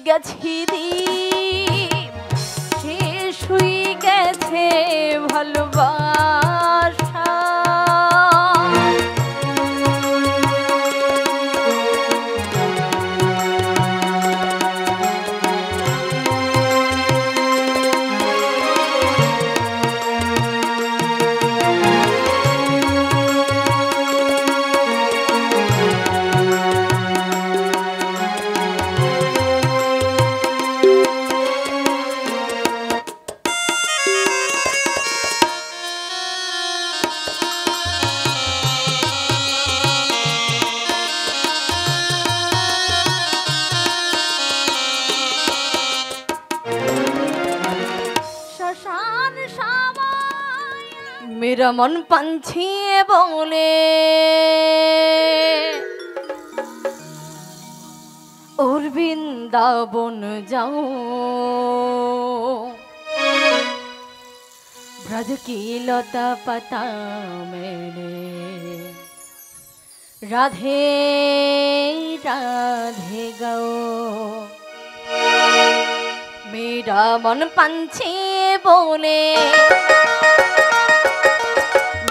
গেছি দ্বীপ শেষ হয়ে গেছে ভালোবাসা। मेरा मन पंछी बोले और वृंदावन जाओ, ब्रज की लता पता मेरे राधे राधे गाओ। मेरा मन पंछी बोले,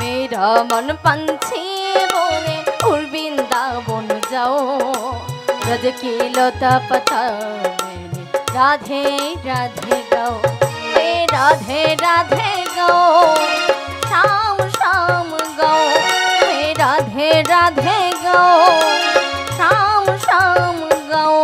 मेरा मन पंछी बोले उड़ वृंदावन जाओ, ब्रज की लता पता मेरे राधे राधे गाओ। राधे राधे गाओ, शाम शाम गाओ, राधे राधे गाओ, शाम शाम गाओ।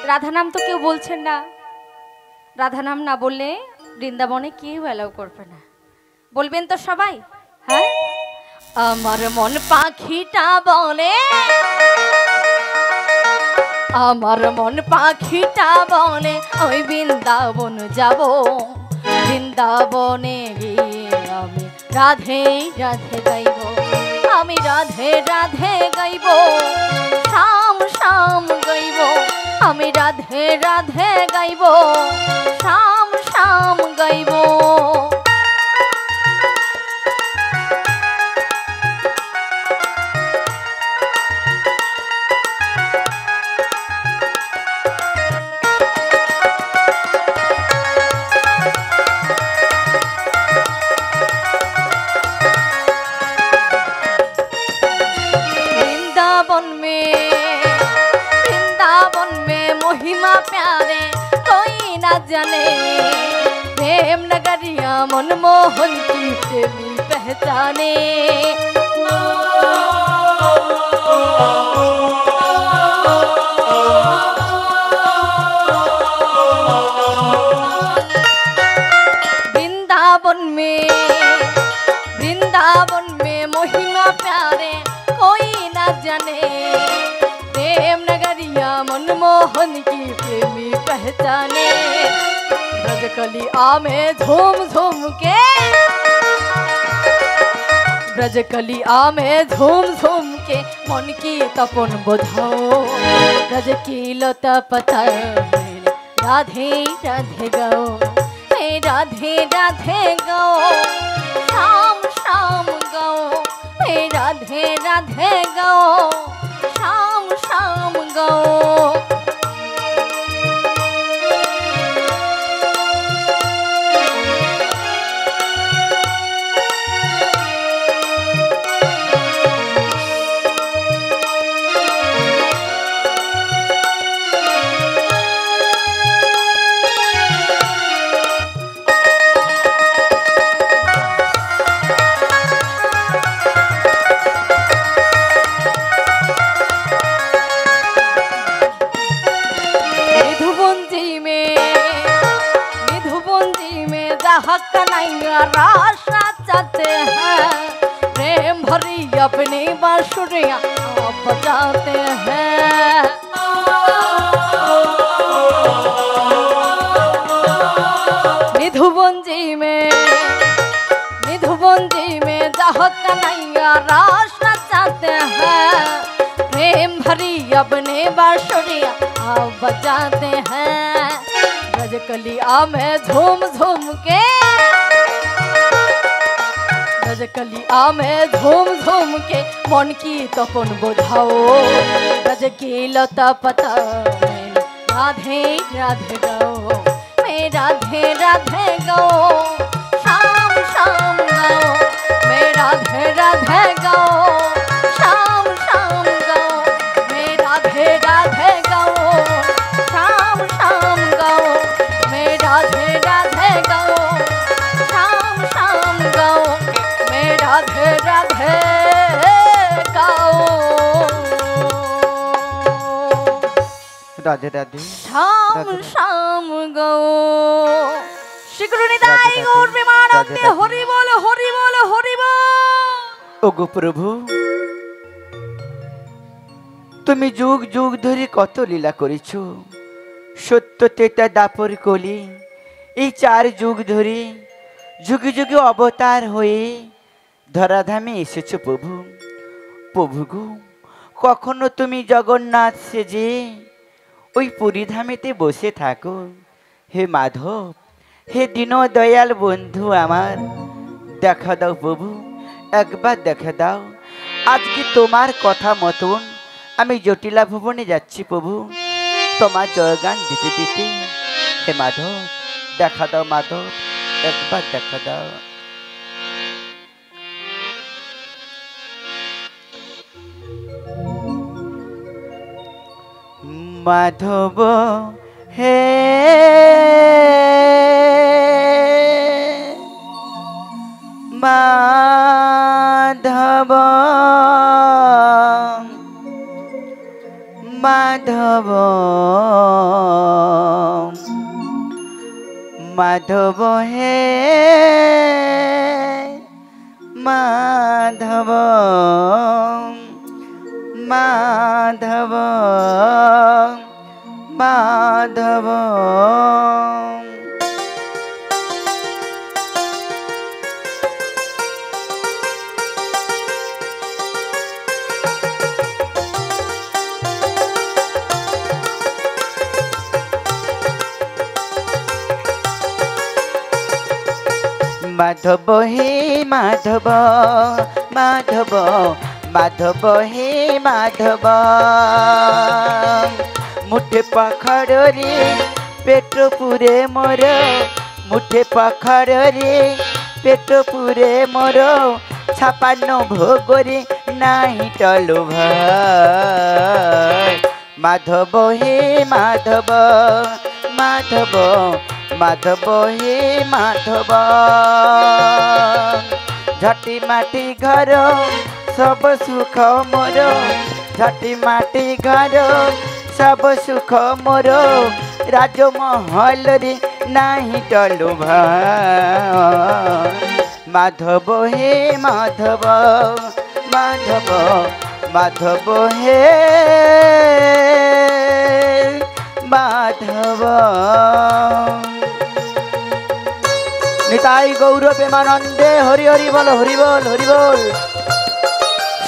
রাধা নাম তো কেউ বলছেন না, রাধা নাম না বললে বৃন্দাবনে কেউ অ্যালাউ করবে না, বলবেন তো সবাই? হ্যাঁ, আমার মন পাখিটা বলে, আমার মন পাখিটা বলে ওই বৃন্দাবন যাব, বৃন্দাবনে গিয়ে আমি রাধে রাধে গাইব, আমি রাধে রাধে গাইব, শাম শাম গাইব, আমি রাধে রাধে গাইব, শাম শাম গাইব। महिमा प्यारे कोई ना जाने, प्रेम नगरिया मनमोहन की प्रेमी पहचाने। वृंदावन में महिमा प्यारे कोई ना जाने, प्रेम नगरिया मनमोहन की प्रेमी पहचाने। ब्रजकली आमे झूम झूम के, ब्रजकली आमे झूम झूम के मन की तपन बुझाओ, ब्रज की लता पता मेरे राधे राधे गाओ, राधे राधे गाओ, शाम शाम गाओ, राधे राधे गाओ, शाम शाम गाओ। राशा चाहते हैं प्रेम भरी अपनी बांसुरियां बजाते हैं। निधुवन जी में राजा हो कन्हैया रास नचाते हैं, प्रेम भरी अपने बांसुरिया आप बजाते हैं। रजकलिया में झूम झूम के, रजकलिया में झूम झूम के मन की तपन बुझाओ। रज की लता पता राधे राधे गाओ, मैं राधे राधे गाओ, शाम शाम गाओ, मैं राधे राधे गाओ, शाम शाम गाओ, मैं राधे राधे गाओ, शाम शाम गाओ, मैं राधे राधे गाओ, शाम शाम गाओ, मैं राधे राधे गाओ। राधे राधे शाम शाम गाओ। शिकरुनिताई गौर प्रेमानंदे हरि बोल हरि बोल हरि बोल। ওগো প্রভু, তুমি যুগ যুগ ধরে কত লীলা করেছো। সত্য তেতা দাপর কলি এই 4 যুগ ধরে যুগে যুগে অবতার হয়ে ধরাধামে এসেছো প্রভু। প্রভু গো, কখনো তুমি জগন্নাথ সেজে ওই পুরীধামেতে বসে থাকো। হে মাধব, হে দীন দয়াল বন্ধু আমার, দেখা দাও প্রভু, একবার দেখা দাও। আজকে তোমার কথা মতন আমি জটিলা ভুবনে যাচ্ছি প্রভু, তোমার জয়গান দিতে দিতে। হে মাধব, দেখা দাও মাধব, একবার দেখা দাও। মাধব হে মাধব, মাধব মাধব হে মাধব, মাধব মাধব। মাধব হে মাধব, মাধব মাধব হে মাধব, মুঠে পাখড় রে পেট পুরে মোর, মুঠে পাখড় রে পেট পুরে মোর, 56 ভোগরে নাহি টলো ভাই। মাধব হে মাধব, মাধব মাধব হে মাধব, ঝাটি মাটি ঘর সব সুখ মোর, ঝাটি মাটি ঘর সব সুখ মোর, রাজমহল রে নাহি টলো ভাই। মাধব হে মাধব, মাধব মাধব হে মাধব। নিতাই গৌর প্রেমানন্দে হরি হরি বল হরি বল হরি বল।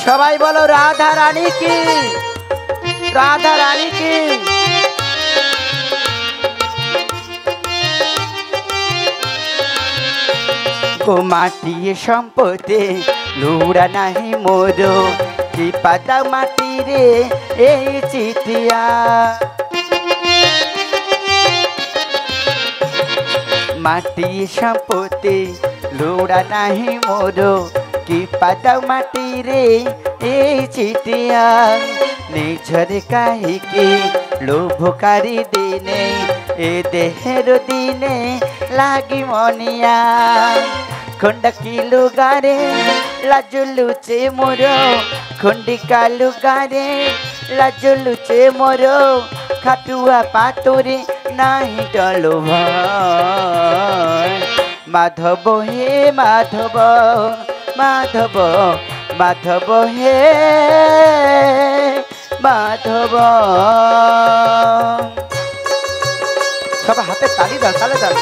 সবাই বলো রাধা রানী কি, রাধা রানী কি। গো মাটিয়ে সম্পদে লুড়া নাহি মোর, কি পাতা মাটি রে এই চিঠিয়া। মাটি সম্পদে লুড়া নাহি মোর, কি পাতা মাটি রে এই চিঠিয়া। নিজরে কাহিকি লোভকারী দিনে, এ দেহের দিনে লাগি মনিয়া। খন্ডকি লুগারে লাজলুচে মোর, খন্ডিকা লুগারে লাজলুচে মোর, খাটুয়া পাতরে নাহি টলো ভাই। মাধব হে মাধব, মাধব মাধব হে মাধব। সব হাতে তালি দাও, তালে দাও।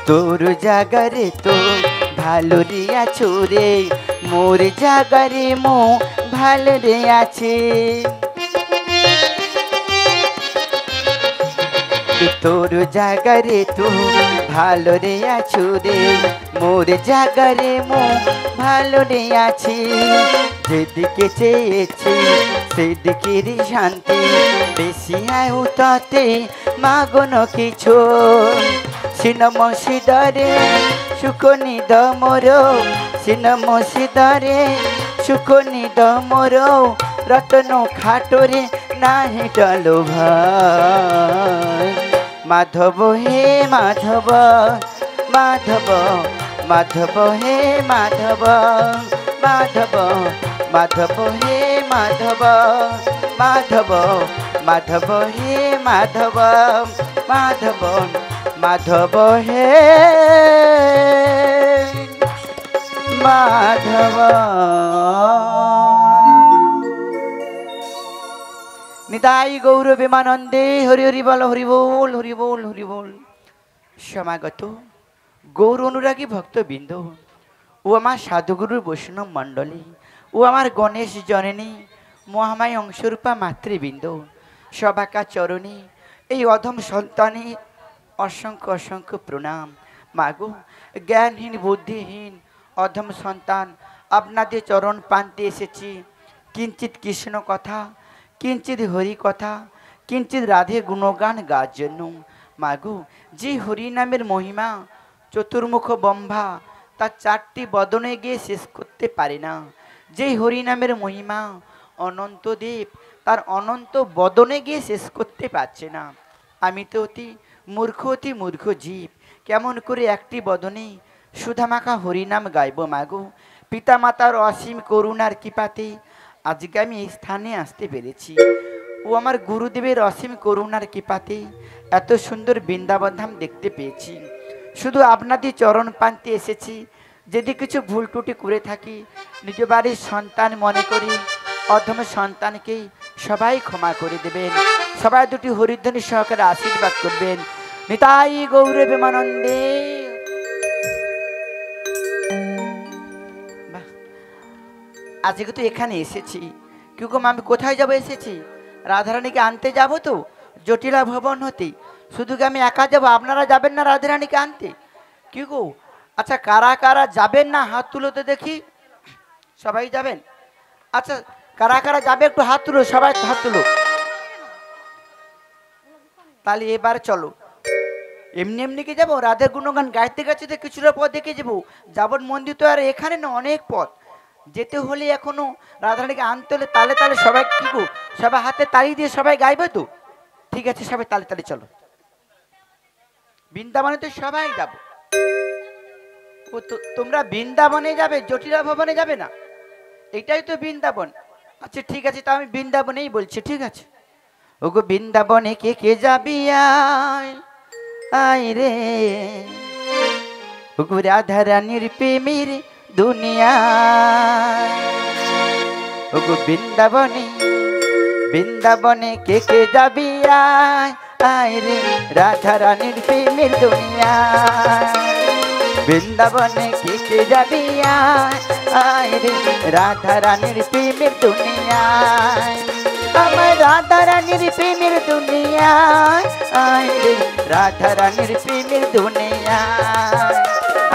তোর জাগারে তো ভালো রে আছো রে, মোর জাগারে মো ভালো রে আছে। তোর জাগারে তো ভালো রে আছো রে, মোর জাগারে মো ভালো রে আছে। যেদিকে চেয়েছি সেদিকেরই শান্তি, বেশি আয়ু তাতে মাগন কিছু। সিনম সিদারে সুখনি দমর, সিনম সিদারে সুখনি দমর, রতন খাটরে নাহি ডালো ভাই। মাধব হে মাধব, মাধব মাধব হে মাধব, মাধব মাধব হে মাধব, মাধব মাধব হে মাধব, মাধব মাধব হে মাধব। নিতাই গৌর বিমানন্দে, হরি হরি বল, হরি বল, হরি বল, হরি বল। সমাগত গৌর অনুরাগী ভক্তবৃন্দ ও আমার সাধুগুরুর বৈষ্ণব মণ্ডলী ও আমার গণেশ জননী মহামায় অংশরূপা মাতৃবৃন্দ, সবাকা চরণী এই অধম সন্তানে অসংখ্য অসংখ্য প্রণাম। মাগো, জ্ঞানহীন বুদ্ধিহীন অধম সন্তান আপনাদের চরণ প্রান্তে এসেছি কিঞ্চিত কৃষ্ণ কথা, কিঞ্চিত হরি কথা, কিঞ্চিত রাধে গুণগান গাওয়ার জন্য। মাগো, যে হরিনামের মহিমা চতুর্মুখ ব্রহ্মা তার 4টি বদনে গিয়ে শেষ করতে পারে না, যেই হরিনামের মহিমা অনন্তদেব তার অনন্ত বদনে গিয়ে শেষ করতে পারছে না। আমি তো অতি মূর্খ জীব, কেমন করে একটি বদনে সুধামাখা হরিনাম গাইব। মাগো, পিতা মাতার অসীম করুণার কৃপাতে আজকে আমি এই স্থানে আসতে পেরেছি, ও আমার গুরুদেবের অসীম করুণার কৃপাতে এত সুন্দর বৃন্দাবন ধাম দেখতে পেয়েছি। শুধু আপনাদের চরণ প্রান্তে এসেছি, যদি কিছু ভুল ত্রুটি করে থাকি নিজ বাড়ির সন্তান মনে করি অধম সন্তানকে সবাই ক্ষমা করে দেবেন, সবাই দুটি হরিধ্বনি সহকারে আশীর্বাদ করবেন। নিতাই গৌর প্রেমানন্দে। আজকে তো এখানে এসেছি, কেউ আমি কোথায় যাব এসেছি? রাধারানীকে আনতে যাব তো জটিলা ভবন হতে। শুধু কি আমি একা যাব? আপনারা যাবেন না রাধারানীকে আনতে? কি গো, আচ্ছা কারা কারা যাবেন না হাত তুলো তো দেখি। সবাই যাবেন? আচ্ছা কারা কারা যাবে একটু হাত তুলো, সবাই হাত তুলো। তাহলে এবার চলো, এমনি এমনি কি যাবো? রাধের গুণগান গাইতে গাইতে তো কিছুটা পথ দেখে যাবো। যাবন মন্দির তো আর এখানে না, অনেক পথ যেতে হলে এখনো রাধারানীকে আনতে হলে তালে তালে সবাই কি গো, সবাই হাতে তালি দিয়ে সবাই গাইবে তো? ঠিক আছে, সবাই তালে তালে চলো, বৃন্দাবনে তো সবাই যাবো। ও তোমরা বৃন্দাবনে যাবে, জটিলা ভবনে যাবে না? এটাই তো বৃন্দাবন। আচ্ছা ঠিক আছে, তা আমি বৃন্দাবনেই বলছি, ঠিক আছে। ওগো বৃন্দাবনে কে কে যাবি আয় আয় রে, ওগো রাধা রানীর প্রেমের দুনিয়া। ওগো বৃন্দাবনে বৃন্দাবনে কে কে যাবি আয় আয় রে, রাধা রানীর প্রেমের দুনিয়া। বৃন্দাবনে কে কে যাবি আয় আয় রে, রাধা রানীর প্রেমের দুনিয়ায়। আমার রাধা রানীর প্রেমের দুনিয়ায় আয় রে, রাধা রানীর প্রেমের দুনিয়ায়।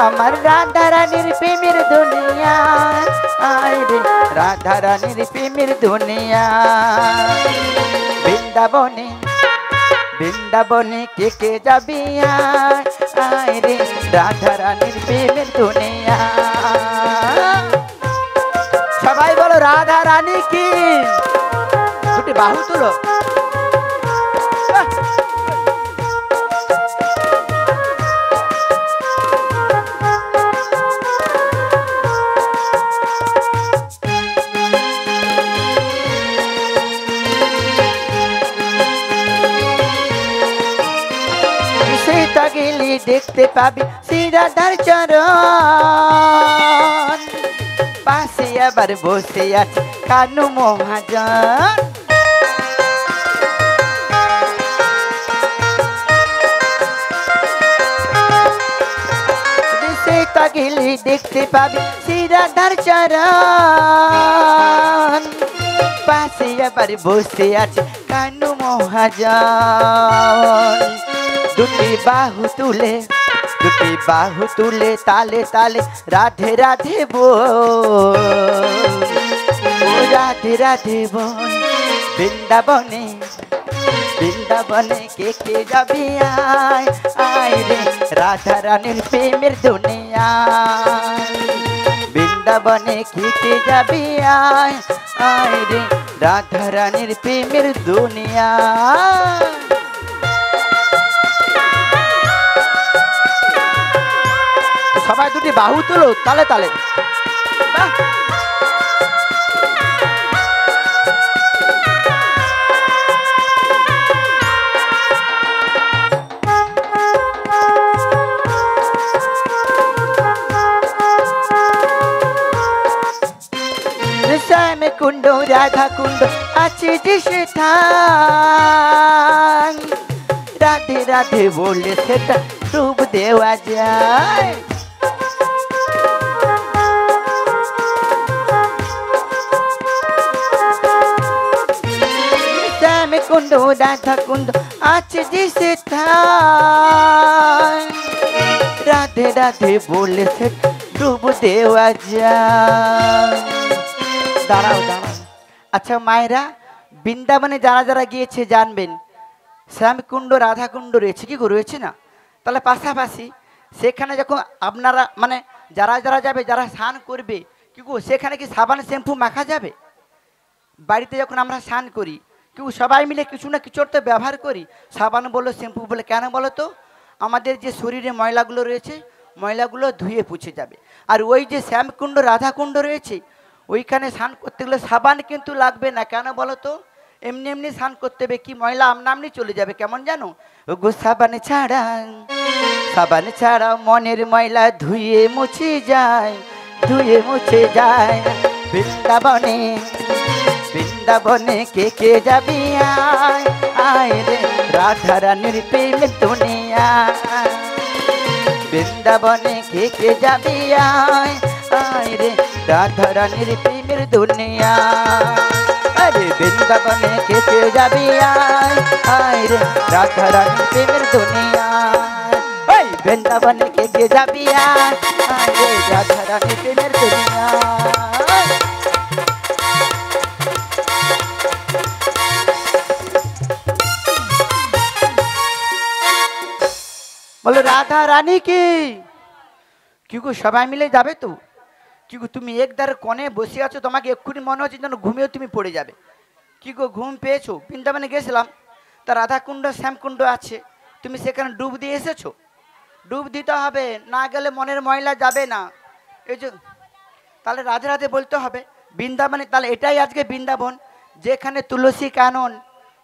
আমার রাধা রানীর প্রেমের দুনিয়ায় আয় রে, রাধা রানীর প্রেমের দুনিয়ায়। বৃন্দাবনে বৃন্দাবনে কে কে যাবি আয় আয় রে, রাধা রানীর প্রেমের দুনিয়া। সবাই বলো রাধা রানী কি, দুটি বাহু তুলো। গেলি দেখতে পাবি শ্রী রাধার চরণ, পাশে আবার বসে আছে কানু মহাজন। দেখতে পাবে সেই রাধার চরণ। পাশে আবার বসে আছে কানু মহাজন। দুটি বাহু তুলে তালে তালে রাধে রাধে বল, ও রাধে রাধে বল। বৃন্দাবনে কে কে যাবি আয়, আয় রে রাধা রানীর প্রেমের দুনিয়ায়। বৃন্দাবনে কে কে যাবি আয়, আয় রে রাধা রানীর প্রেমের দুনিয়ায়। সবাই দুটি বাহু তুলো তালে তালে। শ্যাম কুণ্ড রাধা কুণ্ড আছে যে সেথান, রাধে রাধে বলে সেটা ডুব দেওয়া যায়। শ্যাম কুণ্ড রাধা কুণ্ড আছে যে সেথান, রাধে রাধে বলে সেটা ডুব দেওয়া যায়। দাঁড়াও দাঁড়াও, আচ্ছা মায়েরা, বৃন্দাবনে যারা যারা গিয়েছে জানবেন শ্যামকুণ্ড রাধাকুণ্ড রয়েছে, কি রয়েছে না? তাহলে পাশাপাশি সেখানে যখন আপনারা মানে যারা যারা যাবে, যারা স্নান করবে, কি সেখানে কি সাবান শ্যাম্পু মাখা যাবে? বাড়িতে যখন আমরা স্নান করি সবাই মিলে কিছু না কিছু তো ব্যবহার করি, সাবান বলো শ্যাম্পু বলে। কেন বলো তো? আমাদের যে শরীরে ময়লাগুলো রয়েছে, ময়লাগুলো ধুয়ে পুছে যাবে। আর ওই যে শ্যামকুণ্ড রাধাকুণ্ড রয়েছে, ওইখানে স্নান করতে গেলে সাবান কিন্তু লাগবে না। কেন বলো তো? এমনি এমনি স্নান করতে হবে, কি ময়লা আমনামনি চলে যাবে। কেমন জানো? ওগো সাবান ছাড়া মনের ময়লা ধুয়ে মুছে যায়, ধুয়ে মুছে যায়। বৃন্দাবনে কে কে যাবি আয়, আয় রে রাধা রানীর প্রেমের দুনিয়ায়। বৃন্দাবনে কে কে যাবি আয়, আয় রে রাধা রানীর প্রেমের দুনিয়ায়। আরে বৃন্দাবনে কে কে যাবি আয়, আয় রে রাধা রানীর প্রেমের দুনিয়ায়। ওই বৃন্দাবনে কে কে যাবি আয়, আয় রে রাধা রানীর প্রেমের দুনিয়ায়। বলো রাধা রানী কি গো সবাই মিলে যাবে তো? কি গো তুমি একদার কোণে বসে আছো, তোমাকে এক্ষুনি মনে হচ্ছে যেন ঘুমিয়ে তুমি পড়ে যাবে। কি গো ঘুম পেয়েছো? বৃন্দাবনে গেছিলাম, তা রাধাকুণ্ড শ্যামকুণ্ড আছে, তুমি সেখানে ডুব দিয়ে এসেছো। ডুব দিতে হবে, না গেলে মনের ময়লা যাবে না। এই যে তাহলে রাধে রাধে বলতে হবে। বৃন্দাবনে তাহলে এটাই আজকে বৃন্দাবন, যেখানে তুলসী কানন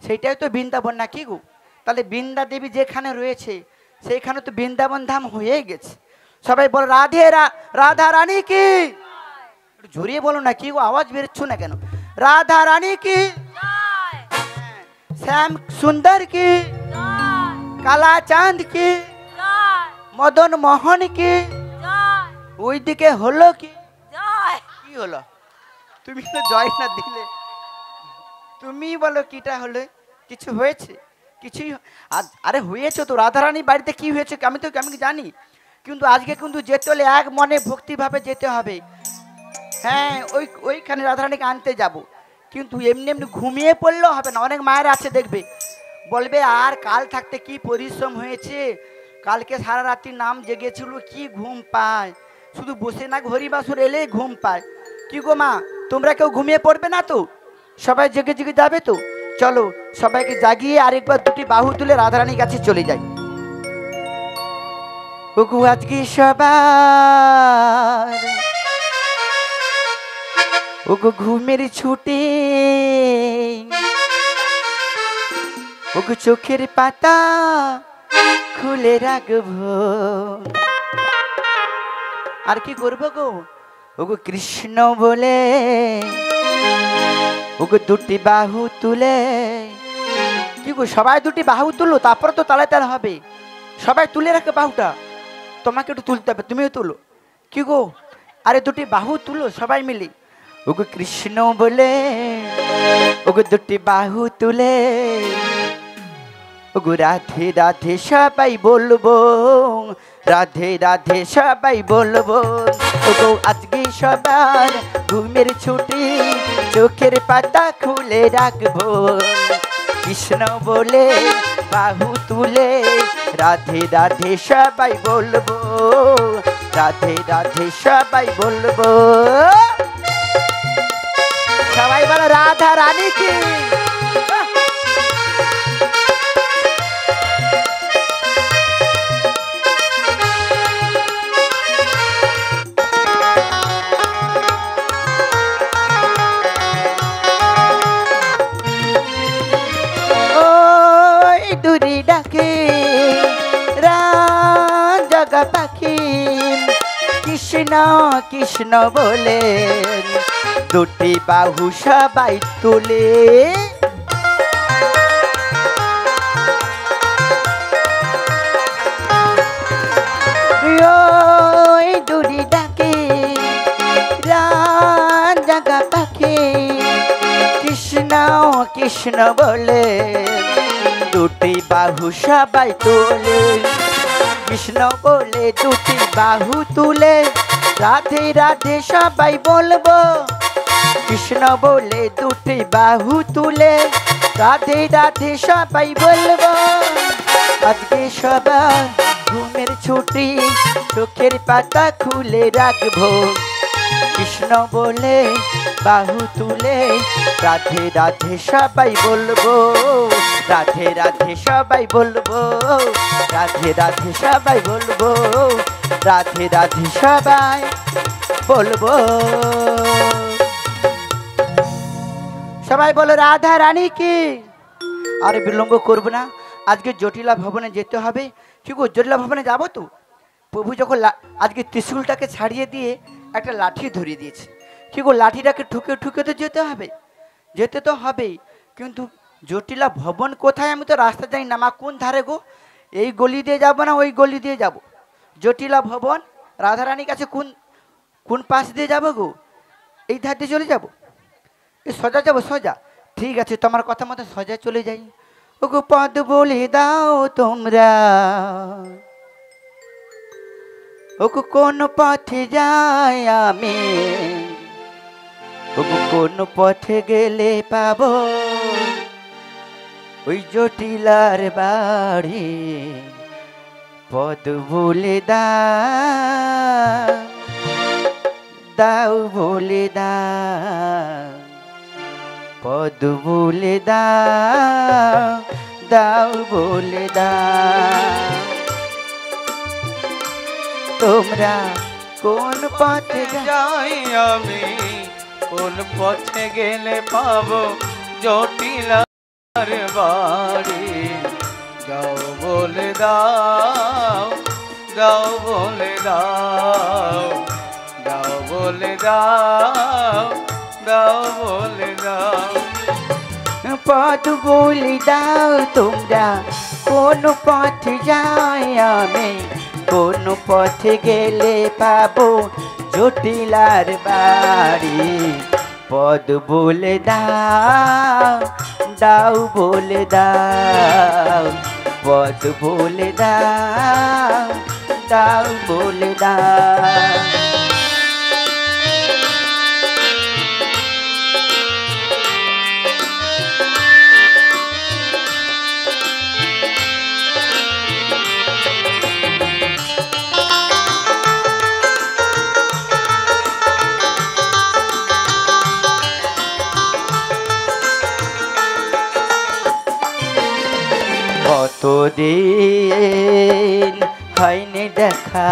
সেইটাই তো বৃন্দাবন, না কি গো? তাহলে বৃন্দা দেবী যেখানে রয়েছে সেইখানে তো বৃন্দাবন ধাম হয়ে গেছে। সবাই বল রাধা রানী কি? জোরে বলো না, কি গো আওয়াজ বেরোচ্ছ না কেন? রাধা রানী কি? শ্যাম সুন্দর কি? কালা চাঁদ কি? মদন মোহন কি? ওইদিকে হলো কি? কি হলো? তুমি তো জয় না দিলে, তুমি বলো কিটা হলো? কিছু হয়েছে? কিছুই আরে হয়েছে তো। রাধারানী বাড়িতে কি হয়েছে আমি জানি, কিন্তু আজকে কিন্তু যেতে হলে এক মনে ভক্তিভাবে যেতে হবে। হ্যাঁ, ওইখানে রাধারানীকে আনতে যাব, কিন্তু এমনি এমনি ঘুমিয়ে পড়লেও হবে না। অনেক মায়ের আছে দেখবে, বলবে আর কাল থাকতে কি পরিশ্রম হয়েছে, কালকে সারা রাত্রি নাম জেগেছিল, কি ঘুম পায়, শুধু বসে না হরি বাসর এলেই ঘুম পায়। কি গো মা, তোমরা কেউ ঘুমিয়ে পড়বে না তো? সবাই জেগে জেগে যাবে তো? চলো সবাইকে জাগিয়ে আরেকবার দুটি বাহু তুলে রাধারানীর কাছে চলে যাই। ওগো আজকে সবার ওগো ঘুমের ছুটি, ওগো চোখের পাতা খুলে রাখবো। আর কি করবো গো? ওগো কৃষ্ণ বলে ওগো দুটি বাহু তুলে। কি গো সবাই দুটি বাহু তুলো, তারপরে তো তালে তালে হবে। সবাই তুলে রাখে বাহুটা, তোমাকে একটু তুলতে হবে, তুমিও তুলো। কি গো, আরে দুটি বাহু তুলো সবাই মিলে, ওগো কৃষ্ণ বলে, ওগো দুটি বাহু তুলে, ওগো রাধে রাধে সবাই বলবো, রাধে রাধে সবাই বলবো, ওগো আজকে সবার ঘুমের ছুটি, চোখের পাতা খুলে রাখবো, কৃষ্ণ বলে বাহু তুলে, রাধে রাধে সবাই বলবো, রাধে রাধে সবাই বলবো। সবাই বলো রাধা রানী কি। দূরে ডাকে রাজা পাখি, কৃষ্ণ কৃষ্ণ বলে, দুটি বাহু সবাই তুলে, দূরে ডাকে রাজা পাখি, কৃষ্ণ কৃষ্ণ বলে, দুটি বাহু সবাই তুলে, কৃষ্ণ বলে দুটি বাহু তুলে, রাধে রাধে সবাই বলবো, কৃষ্ণ বলে দুটি বাহু তুলে, রাধে রাধে সবাই বলবো, আজকে সবার ঘুমের ছুটি, চোখের পাতা খুলে রাখবো, কৃষ্ণ বলে বাহু তুলে, রাধে রাধে সবাই বলবো, রাধে রাধে সবাই বলবো, রাধে রাধে সবাই বলবো, রাধে রাধে সবাই বলবো। সবাই বলো রাধা রানী কি। আর বিলম্ব করবো না, আজকে জটিলা ভবনে যেতে হবে। ঠিক জটিলা ভবনে যাবো তো, প্রভু যখন আজকে ত্রিশূলটাকে ছাড়িয়ে দিয়ে একটা লাঠি ধরিয়ে দিয়েছে, ঠিক লাঠিটাকে ঠুকে ঠুকে তো যেতে হবে, যেতে তো হবেই, কিন্তু জটিলা ভবন কোথায় আমি তো রাস্তা জানি না। মা কোন ধারে গো, এই গলি দিয়ে যাবো না ওই গলি দিয়ে যাব? জটিলা ভবন রাধারানীর কাছে কোন কোন পাশ দিয়ে যাবো গো? এই ধার দিয়ে চলে যাবো, এই সোজা যাবো সোজা? ঠিক আছে, তোমার কথা মতো সোজা চলে যাই। ও গো পদ বলে দাও তোমরা, ও গো কোন পথে যাই আমি, ও গো কোন পথে গেলে পাবো ওই জটিলার বাড়ি, পদ বলে দাও, দাও বলে দাও, পদ বলে দাও, দাও বলে দাও, তোমরা কোন পথে যাই আমি, কোন পথে গেলে পাবো জটিলার বাড়ি, যাও বলে দাও, যাও বলে দাও, যাও বলে দাও, দাও বলে দাও, পথ বলে দাও তোমরা কোন পথে যাই আমি, কোন পথে গেলে পাবো জটিলার বাড়ি, পদ বলে দাও, দাও বলে দাও, পদ বলে দাও, দাও বলে দাও। কতদিন হয়নি দেখা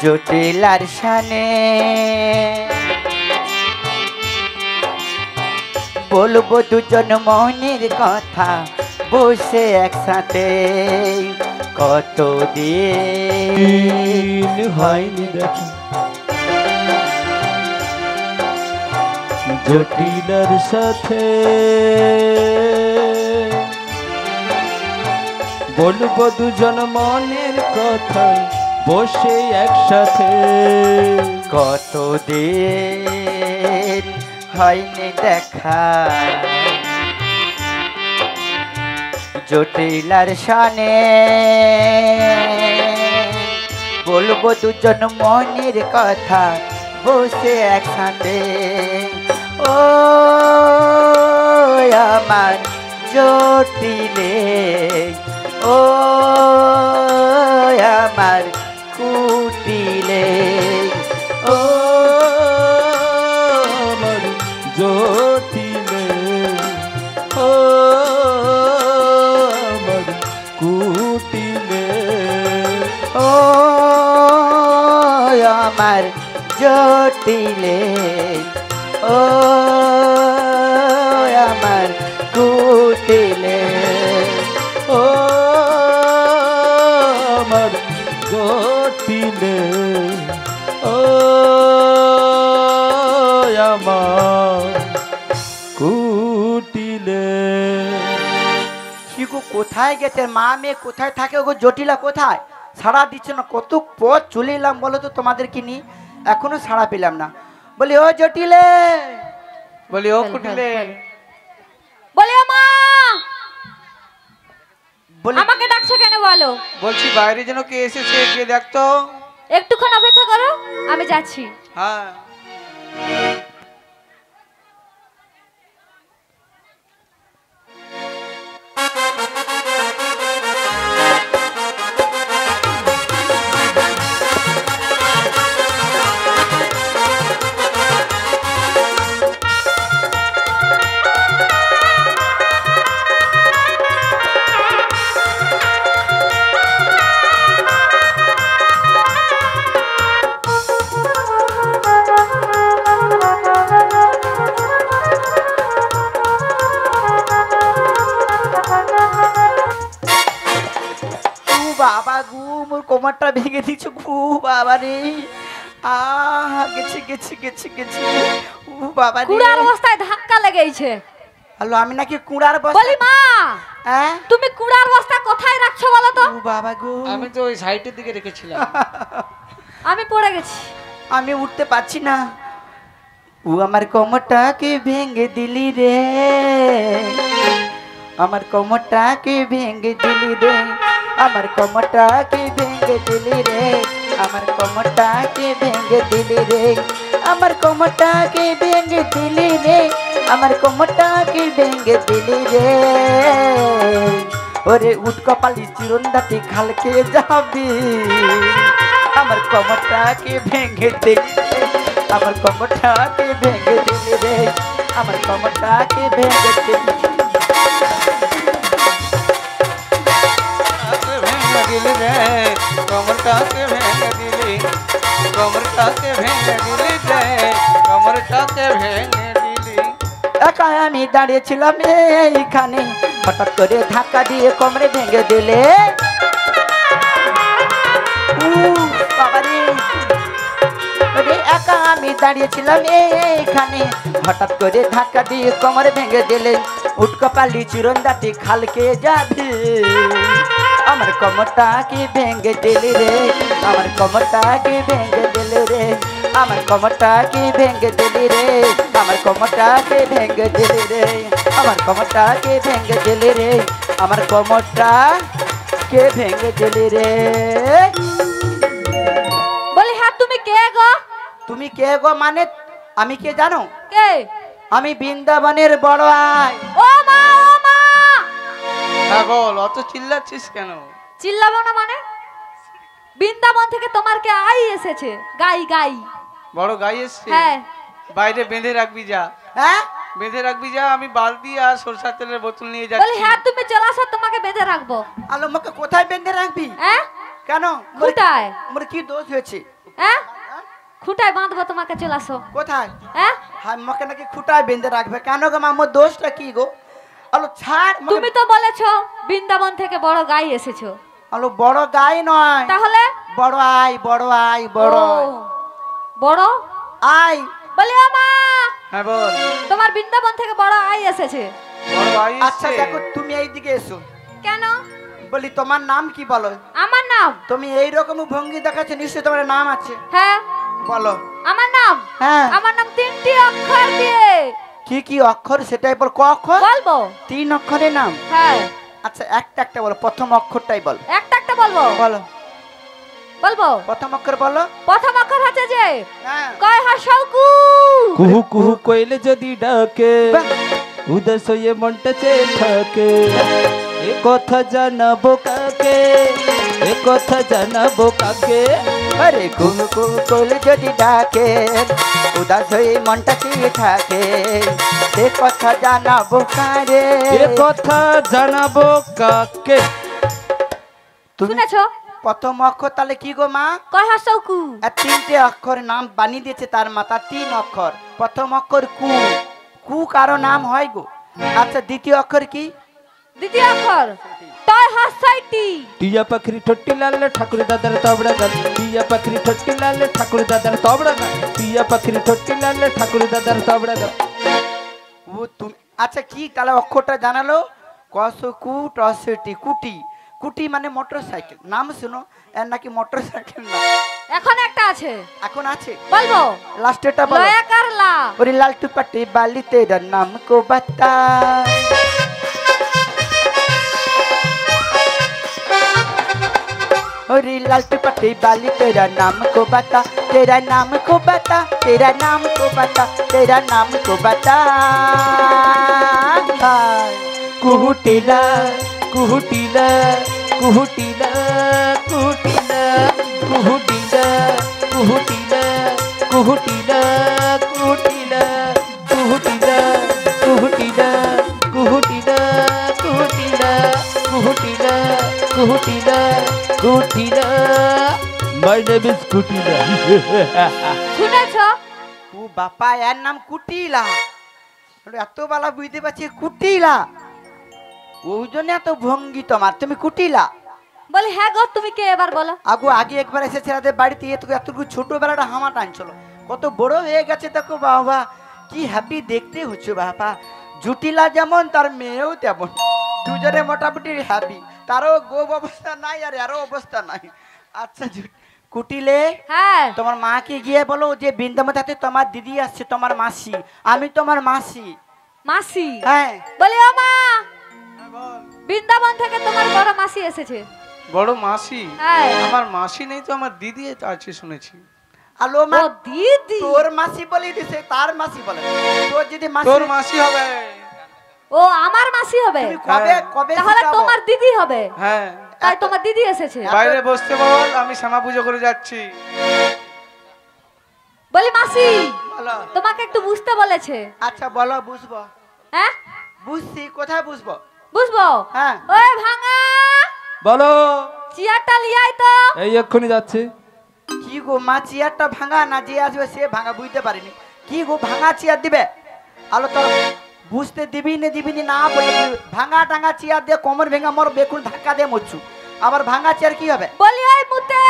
জটিলার সানে, বলবো দুজন মনের কথা বসে একসাথে, কতদিন হয়নি দেখা জটিলার সাথে, বলবো দুজন মনের কথা বসে একসাথে। কতদিন হয়নি দেখা, জটিলার শানে বলবো দুজন মনের কথা বসে একসাথে। ও আমার জটিলে, ও আমার কুটিলে, ও আমার জটিলে, ও আমার কুটিলে, ও আমার জটিলে, ও আমার কুটিলে, ও আমার জটিলে, ও আমার কুটিলে। শিকু কোথায় গেছে? মা মেয়ে কোথায় থাকে? ওগো জটিলা কোথায়? সাড়া দিচ্ছে না। কত পথ চলে এলাম বলো তো তোমাদেরকে নিয়ে, এখনো সাড়া পেলাম না। বলি ও জটিলে, বলি ও কুটিলে, বলে ও মা, বলি আমাকে ডাকছো কেন বলো? বলছি বাইরে যেন কে এসেছে, কে দেখতো। একটুক্ষণ অপেক্ষা করো, আমি যাচ্ছি। হ্যাঁ বাবা গু, মোর কোমরটা ভেঙে দিচ্ছ গু বাবা রে। গেছি গেছি গেছি গেছি ও বাবা রে। কুড়ার অবস্থায় ধাক্কা লেগেছে। হ্যালো, আমি নাকি কুড়ার বলি বসে? মা, হ্যাঁ তুমি কুড়ার বস্তা কোথায় রাখছো বলো তো? ও বাবা গো, আমি তো ওই সাইডের দিকে রেখেছিলাম। আমি পড়ে গেছি। আমি উঠতে পারছি না। ও আমার কোমরটাকে ভেঙে দিলি রে, আমার কোমরটাকে ভেঙে দিলি রে, আমার কোমরটাকে ভেঙে দিলি রে, আমার কোমরটাকে ভেঙে দিলি রে, আমার কোমরটাকে ভেঙে দিলি রে, আমার কোমরটাকে ভেঙে দিলি রে। ওরে উঠ কপালি চিরন্দাটি খাল খেয়ে যাবি, আমার কোমরটাকে ভেঙে দিলি রে, আমার কোমরটাকে ভেঙে দিলি রে, আমার কোমরটাকে ভেঙে দিলি। দিলি রে কমরটাকে ভেঙে দিলি, কমরটাকে ভেঙে দিলি রে, কমরটাকে ভেঙে দিলি। একা আমি দাঁড়িয়েছিলাম এইখানে, হঠাৎ করে ধাক্কা দিয়ে কোমরে ভেঙে দিলে। বাবারে, ওরে একা আমি দাঁড়িয়েছিলাম এইখানে, হঠাৎ করে ধাক্কা দিয়ে কোমরে ভেঙে দিলে। উঠ কপালি চিরন্দাটি খালকে যাবি, আমার কোমরটাকে ভেঙে দিলি রে, আমার কোমরটাকে ভেঙে দিলি রে, আমার কোমরটাকে ভেঙে দিলি রে, আমার কোমরটাকে ভেঙে দিলি রে, আমার কোমরটাকে ভেঙে দিলি রে, আমার কোমরটাকে ভেঙে দিলি রে। বলি হ্যাঁ, তুমি কে গো? তুমি কে গো মানে? আমি কে জানো? কে? আমি বৃন্দাবনের বড় আই। ও মা, ও মা। হ্যাঁ বল, অত চিল্লাচ্ছিস কেন? চিল্লাবো না মানে? বৃন্দাবন থেকে তোমার কে আই এসেছে, গাই গাই। বড় গাই এসছে? হ্যাঁ। বাইরে বেঁধে রাখবি যা, হ্যাঁ বেঁধে রাখবি যা। আমি বালতি আর সরষার তেলের বোতল নিয়ে বলি যাচ্ছি। হ্যাঁ, তুমি চলে আসো, তোমাকে বেঁধে রাখবো। আলো আমাকে কোথায় বেঁধে রাখবি? হ্যাঁ? কেন? খুঁটায়। আমার কি দোষ হয়েছে? হ্যাঁ? খুঁটায় বাঁধবো তোমাকে, চলে আসো। কোথায়? হ্যাঁ? আমাকে নাকি খুঁটায় বেঁধে রাখবে কেন গো? আমার দোষটা কি গো? আলো ছাড়। তুমি তো বলেছো বৃন্দাবন থেকে বড় গাই এসেছো। আলো বড় গাই নয়, তাহলে বড় আই, বড় আই, বড় ও, বড় আই। বলি ও মা, হ্যাঁ বল। তোমার বৃন্দাবন থেকে বড় আই এসেছে। বড় গাই আচ্ছা এসছে? দেখো, তুমি এইদিকে এসো। কেন? বলি তোমার নাম কি বলো? আমার নাম? তুমি এইরকম ভঙ্গি দেখাচ্ছ, নিশ্চয়ই তোমার নাম আছে। হ্যাঁ। বলো। আমার নাম? হ্যাঁ। আমার নাম 3টি অক্ষর দিয়ে। কি কি অক্ষর সেটাই বল। ক অক্ষর? বলবো। 3 অক্ষরের নাম? হ্যাঁ। আচ্ছা একটা একটা বলো, প্রথম অক্ষরটাই বল। একটা একটা বলবো? বলো। বলবো। প্রথম অক্ষর বলো। প্রথম অক্ষর হচ্ছে যে হ্যাঁ। কয় হাসাউকু। কুহু কুহু কোয়েল যদি ডাকে, বাহ। উদাস হয়ে মনটা চেয়ে থাকে। এ কথা জানাবো কাকে, এ কথা জানাবো কাকে? আরে কুহু কুহু কোয়েল যদি ডাকে, উদাস হয়ে মনটা চেয়ে থাকে, সে কথা জানাবো কারে? এ কথা জানাবো কাকে? তুমি শুনেছো? প্রথম অক্ষর তাহলে কি গো মা? কয় হাসাউকু। আর 3টে অক্ষর নাম বানিয়ে দিয়েছে তার মাতা, 3 অক্ষর। প্রথম অক্ষর কু, কু কারো নাম হয় গো। আচ্ছা দ্বিতীয় অক্ষর কি? দ্বিতীয় অক্ষর তয় হাসাইটি। টিয়া পাখির ঠোঁটি লাল ঠাকুর দাদার তবড়া গান, টিয়া পাখির ঠোঁটি লাল ঠাকুর দাদার তবড়া গান, টিয়া পাখির ঠোঁটি লাল ঠাকুর দাদার তবড়া গান। ও তুমি আচ্ছা কি তাহলে অক্ষরটা জানালো? কস কু টস টি, কুটি। কুটি মানে মোটর সাইকেল। নাম শুনো, এর নাকি মোটর সাইকেল না। এখন একটা আছে। এখন আছে? বলবো। লাস্টেরটা বলো। লয়া কারলা। ওরে লালটু পাটি বালি তেরা নাম কো বাতা। ओरे लालटू पट्टी बाली तेरा नाम को बता, तेरा नाम को बता, तेरा नाम को बता, तेरा नाम को बता। कुहुटिला कुहुटिला कुहुटिला कुहुटिला कुहुटिला कुहुटिला कुहुटिला कुहुटिला कुहुटिला कुहुटिला कुहुटिला कुहुटिला कुहुटिला कुहुटिला कुहुटिला। My name is কুটিলা। শুনেছো? ও বাপা এর নাম কুটিলা। এত বেলা বুঝতে পারছি কুটিলা, ওই জন্য এত ভঙ্গি তোমার। তুমি কুটিলা? বলি হ্যাঁ গো। তুমি কে এবার বলো? আগে একবার এসেছে আমাদের বাড়িতে, এতটুকু ছোটবেলাটা হামা টানছিল, কত বড় হয়ে গেছে দেখো বাবা, কি হ্যাপি দেখতে হচ্ছে বাবা। জুটিলা যেমন তার মেয়েও তেমন, দুজনে মোটামুটি হ্যাপি। তারও গোব অবস্থা নাই আর এরও অবস্থা নাই। আচ্ছা কুটিলে, হ্যাঁ। তোমার মাকে গিয়ে বলো যে বৃন্দাবনাতে তোমার দিদি আসছে, তোমার মাসি, আমি তোমার মাসি। মাসি? হ্যাঁ। বলি ও মা, বৃন্দাবন থেকে তোমার বড় মাসি এসেছে। বড় মাসি? হ্যাঁ। আমার মাসি নেই তো, আমার দিদি আছে শুনেছি। আলো মা, ও দিদি। তোর মাসি বলে দিছে, তার মাসি বলে। তোর যদি মাসি, তোর মাসি হবে। ও আমার মাসি হবে? তুমি কবে কবে তাহলে শিখাবো? তোমার দিদি হবে। হ্যাঁ। তাই তোমার দিদি এসেছে। বাইরে বসতে বল, আমি শ্যামা পুজো করে যাচ্ছি। বলি মাসি, বলো। তোমাকে একটু বুঝতে বলেছে। আচ্ছা বলো, বুঝবো। হ্যাঁ বুঝছি, কোথায় বুঝবো? বুঝবো? হ্যাঁ। ওই ভাঙা বলো। চেয়ারটা লিয়াই তো। এই এক্ষুনি যাচ্ছে। কি গো মা, চেয়ারটা ভাঙা না, যে আসবে সে ভাঙা, বুঝতে পারিনি। কি গো ভাঙা চেয়ার দিবে? আলো তোর বুঝতে দিবি না বলে ভাঙা টাঙা চেয়ার দিয়ে কোমর ভেঙে মর, বেকুন ধাক্কা দিয়ে মরছু। আবার ভাঙা চেয়ার কি হবে? বলি ওই মুতে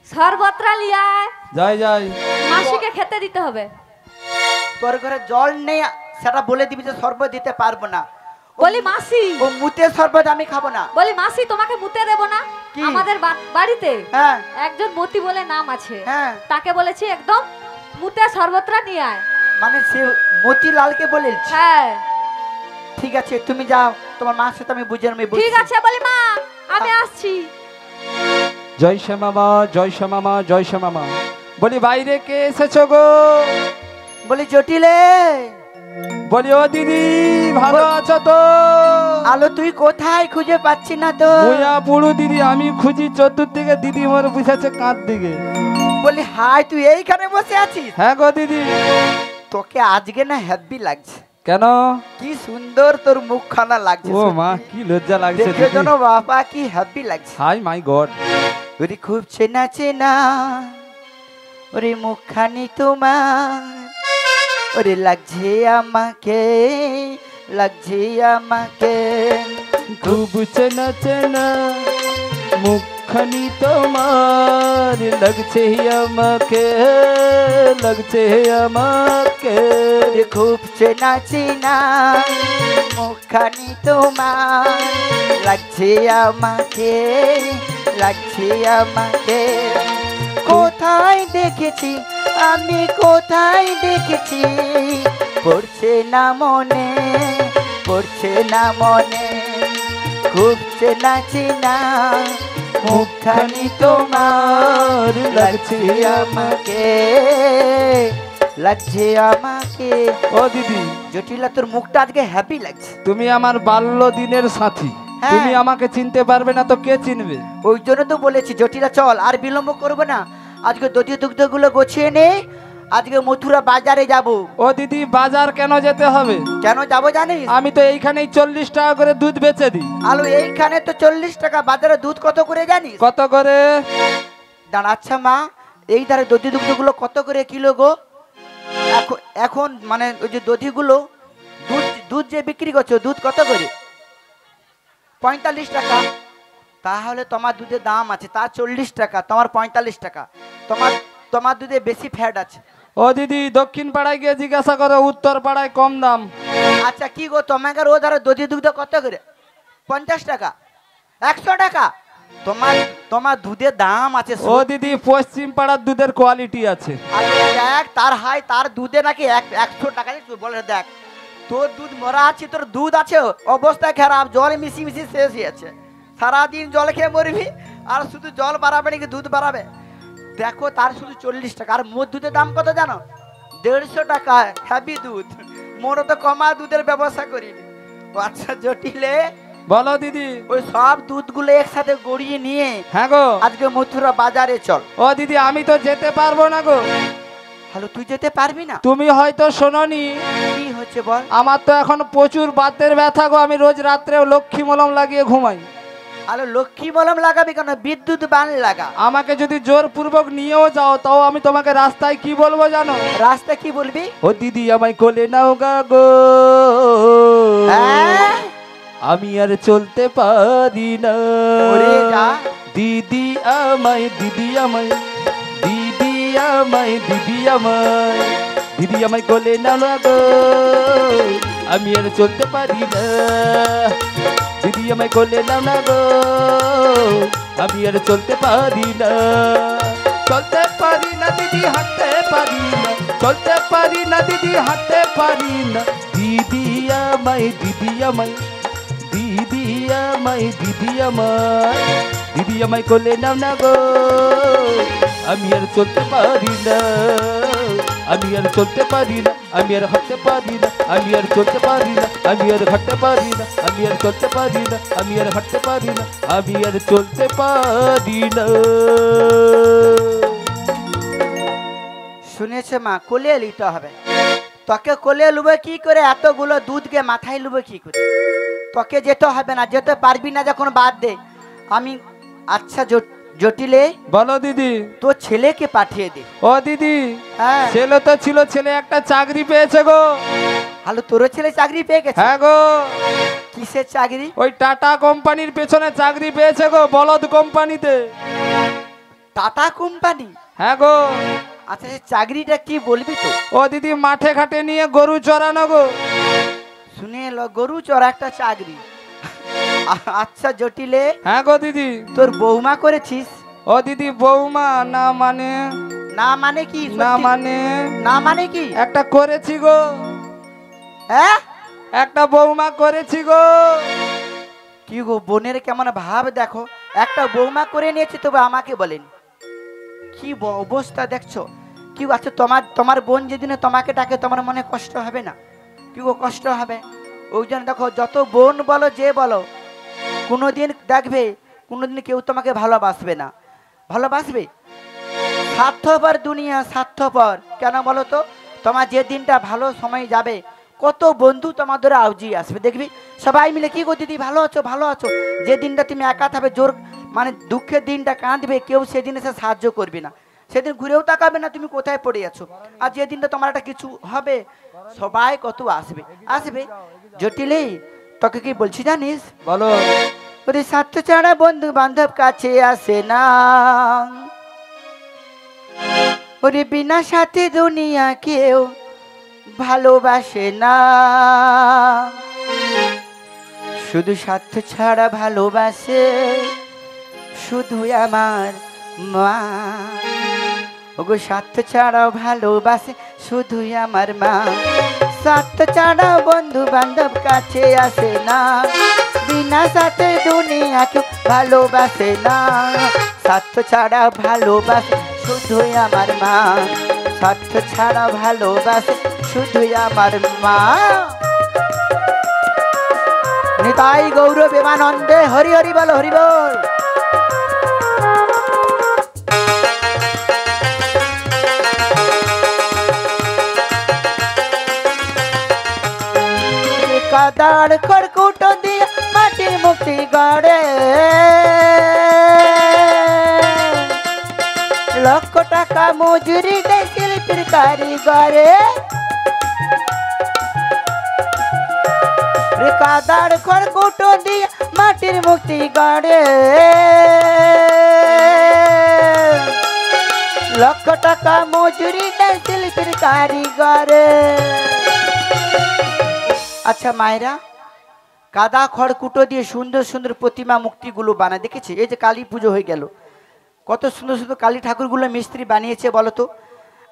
সর্বত্রা লিয়ায়, যাই যাই। মাসিকে খেতে দিতে হবে। তোর ঘরে জল নেই সেটা বলে দিবি যে শরবত দিতে পারবো না। বলি মাসি, ও মুতে শরবত আমি খাবো না। বলি মাসি তোমাকে মুতে দেব না। কি? আমাদের বাড়িতে হ্যাঁ একজন মতি বলে নাম আছে, হ্যাঁ। তাকে বলেছি একদম মুতে সর্বত্রা নিয়ে আয়। মানে সে মতিলালকে বলেছি। হ্যাঁ ঠিক আছে তুমি যাও, তোমার মার সাথে আমি বুঝে নেবো। ঠিক আছে। বলি মা আমি আসছি। জয় শ্যামামা, জয় শ্যামামা, জয় শ্যামামা। বলি বাইরে কে এসেছো গো? বলি জটিলে। বলি ও দিদি, ভালো আছো তো? আলো তুই কোথায়, খুঁজে পাচ্ছি না তো। মুয়া বুড়ো দিদি, আমি খুঁজি চতুর্দিকে, দিদি মোর বসেছে কাঁধ দিকে। বলি হাই, তুই এইখানে বসে আছিস? হ্যাঁ গো দিদি। তোকে আজকে না হ্যাপি লাগছে। কেন? কি সুন্দর তোর মুখখানা লাগছে। ও মা, কি লজ্জা লাগছে দেখে দিদি। জানো বাবা কি হ্যাপি লাগছে। Hi my god. ওরে খুব চেনা চেনা ওরে মুখখানি তোমার, ওরে লাগছে আমাকে, লাগছে আমাকে। খুব চেনা চেনা মুখ মুখখানি তোমার লাগছে আমাকে, লাগছে আমাকে। খুব চেনা চেনা মুখখানি তোমার লাগছে আমাকে, লাগছে আমাকে। কোথায় দেখেছি আমি, কোথায় দেখেছি, পড়ছে না মনে, পড়ছে না মনে। খুব চেনা চেনা মুখখানি তোমার লাগছে আমাকে, লাগছে আমাকে। ও দিদি, জটিলা তোর মুখটা আজকে হ্যাপি লাগছে। তুমি আমার বাল্য দিনের সাথী, হ্যাঁ। তুমি আমাকে চিনতে পারবে না তো কে চিনবে? ওই জন্য তো বলেছি জটিলা চল, আর বিলম্ব করবো না। আজকে দধি দুগ্ধ গুলো গোছিয়ে নে, আজকে মথুরা বাজারে যাব। ও দিদি, বাজার কেন যেতে হবে? কেন যাব জানিস? আমি তো এইখানেই 40 টাকা করে দুধ বেচে দিই। আলু এইখানে তো 40 টাকা, বাজারে দুধ কত করে জানিস? কত করে? দাঁড়া, আচ্ছা মা, এই ধারে দধি দুগ্ধ গুলো কত করে কিলো গো? এখন মানে ওই যে দধিগুলো দুধ দুধ যে বিক্রি করছো, দুধ কত করে? 45 টাকা। তাহলে তোমার দুধের দাম আছে, তার 40 টাকা, তোমার 45 টাকা। তোমার দুধে বেশি ফ্যাট আছে। ও দিদি, দক্ষিণ পাড়ায় গিয়ে জিজ্ঞাসা করো, উত্তর পাড়ায় কম দাম। আচ্ছা কি গো, তোমাকে ও ধারে দধি দুগ্ধ কত করে? 50 টাকা, 100 টাকা। তোমার দুধের দাম আছে। ও দিদি, পশ্চিম পাড়ার দুধের কোয়ালিটি আছে। আরে দেখ, তার হাই তার দুধে নাকি 100 টাকা বলে। দেখ তোর দুধ মরা আছে, তোর দুধ আছে অবস্থা খারাপ, জল মিশি মিশি শেষ হয়েছে। সারাদিন জল খেয়ে মরবি, আর শুধু জল বাড়াবে নাকি দুধ বাড়াবে? দেখো তার শুধু 40 টাকা। আর মোর দুধের দাম কত জানো? 150 টাকা, হ্যাভি দুধ। মোরও তো কমা দুধের ব্যবস্থা করিনি। আচ্ছা জটিলে, বলো দিদি। ওই সব দুধগুলো একসাথে গড়িয়ে নিয়ে হ্যাঁ গো, আজকে মথুরা বাজারে চল। ও দিদি, আমি তো যেতে পারবো না গো। হ্যালো, তুই যেতে পারবি না? তুমি হয়তো শোনোনি, কি হচ্ছে বল? আমার তো এখন প্রচুর বাতের ব্যথা গো। আমি রোজ রাত্রে লক্ষ্মী মলম লাগিয়ে ঘুমাই। আরে লক্ষ্মী মলম লাগাবি কেন? বিদ্যুৎ বান লাগা। আমাকে যদি জোরপূর্বক নিয়েও যাও, তাও আমি তোমাকে রাস্তায় কি বলবো জানো? রাস্তা কি বলবি? ও দিদি, আমায় কোলে নাও গা গো, হ্যাঁ? আমি আর চলতে পারি না। ওরে যা। দিদি আমায়, দিদি আমায়, দিদি আমায়, দিদি আমায়, দিদি আমায় কোলে নাও না গো, আমি আর চলতে পারি না। দিদি আমায় কোলে নাও না গো, আমি আর চলতে পারি না। চলতে পারি না দিদি, হাঁটতে পারি না, চলতে পারি না দিদি, হাঁটতে পারি না। দিদি আমায়, দিদি আমায়, দিদি আমায়, দিদি আমায়, দিদি আমায় কোলে নাও না গো, আমি আর চলতে পারি না, আমি আর চলতে পারি না, আমি আর হাঁটতে পারি না, আমি আর চলতে পারি না, আমি আর হাঁটতে পারি না, আমি আর চলতে পারি না, আমি আর হাঁটতে পারি না, আমি আর চলতে পারি না। শুনেছে মা, কোলে নিতে হবে। তোকে কোলে লুবে কি করে? এতগুলো দুধকে মাথায় লুবে কি করে? তোকে যেতে হবে না, যেতে পারবি না যখন বাদ দে। আমি আচ্ছা জটিলে, বলো দিদি। তোর ছেলেকে পাঠিয়ে দে। ও দিদি, হ্যাঁ। ছেলে তো ছিল, ছেলে একটা চাকরি পেয়েছে গো। হ্যালো, তোর ছেলে চাকরি পেয়ে গেছে? হ্যাঁ গো। কিসের চাকরি? ওই টাটা কোম্পানির পেছনে চাকরি পেয়েছে গো, বলদ কোম্পানিতে। Tata company? হ্যাঁ গো। আচ্ছা, সেই চাকরিটা কি বলবি তো? ও দিদি, মাঠে ঘাটে নিয়ে গরু চড়ানো গো। শুনে এলো গরু চড়া একটা চাকরি। আচ্ছা জটিলে, হ্যাঁ গো দিদি। তোর বৌমা করেছিস? ও দিদি, বৌমা না মানে? না মানে কি? না সত্যি? মানে? না মানে কি? একটা করেছি গো, হ্যাঁ? একটা বৌমা করেছি গো। কি গো, বোনের কেমন ভাব দেখো। একটা বৌমা করে নিয়েছে, তবে আমাকে বলেন। কি অবস্থা দেখছো? কি গো, আচ্ছা তোমার বোন যেদিনে তোমাকে ডাকে, তোমার মনে কষ্ট হবে না? কি গো, কষ্ট হবে। ওই জন্য দেখো, যত বোন বলো যে বলো, কোনোদিন দেখবে কোনোদিন কেউ তোমাকে ভালোবাসবে না। ভালোবাসবে? স্বার্থপর দুনিয়া, স্বার্থপর। কেন বলো তো? তোমার যে দিনটা ভালো সময় যাবে, কত বন্ধু তোমার ধরে আউজিয়ে আসবে, দেখবি সবাই মিলে কি গো দিদি ভালো আছো, ভালো আছো। যে দিনটা তুমি একা থাকবে, জোর মানে দুঃখের দিনটা কাঁদবে, কেউ সেদিন এসে সাহায্য করবে না, সেদিন ঘুরেও তাকাবে না তুমি কোথায় পড়ে আছো। আর যে দিনটা তোমার একটা কিছু হবে, সবাই কত আসবে আসবে। জটিলে, তোকে কি বলছি জানিস? বলো। ওরে স্বার্থ ছাড়া বন্ধু বান্ধব কাছে আসে না, ওরে বিনা সাথে দুনিয়া কেউ ভালোবাসে না। শুধু স্বার্থ ছাড়া ভালোবাসে শুধু আমার মা। ওগো স্বার্থ ছাড়াও ভালোবাসে শুধু আমার মা। স্বার্থ ছাড়া বন্ধু বান্ধব কাছে আসে না, বিনা সাথে দুনিয়া কেউ ভালোবাসে না। স্বার্থ ছাড়া ভালোবাসে শুধু আমার মা, স্বার্থ ছাড়া ভালোবাসে শুধু আমার মা। নিতাই গৌর প্রেমানন্দে হরি হরি বল, হরি বল। কাদার খড়কুটো দিয়ে মাটির মুক্তি গড়ে, লক্ষ টাকা মজুরি দেয় শিল্পীর কারিগরে। কাদার খড়কুটো দিয়ে মাটির মুক্তি গড়ে, লক্ষ টাকা মজুরি দেয় শিল্পীর কারিগরে। আচ্ছা মায়েরা, কাদা খড়কুটো দিয়ে সুন্দর সুন্দর প্রতিমা মূর্তিগুলো বানায় দেখেছে? এই যে কালী পুজো হয়ে গেল, কত সুন্দর সুন্দর কালী ঠাকুরগুলো মিস্ত্রি বানিয়েছে বলো তো।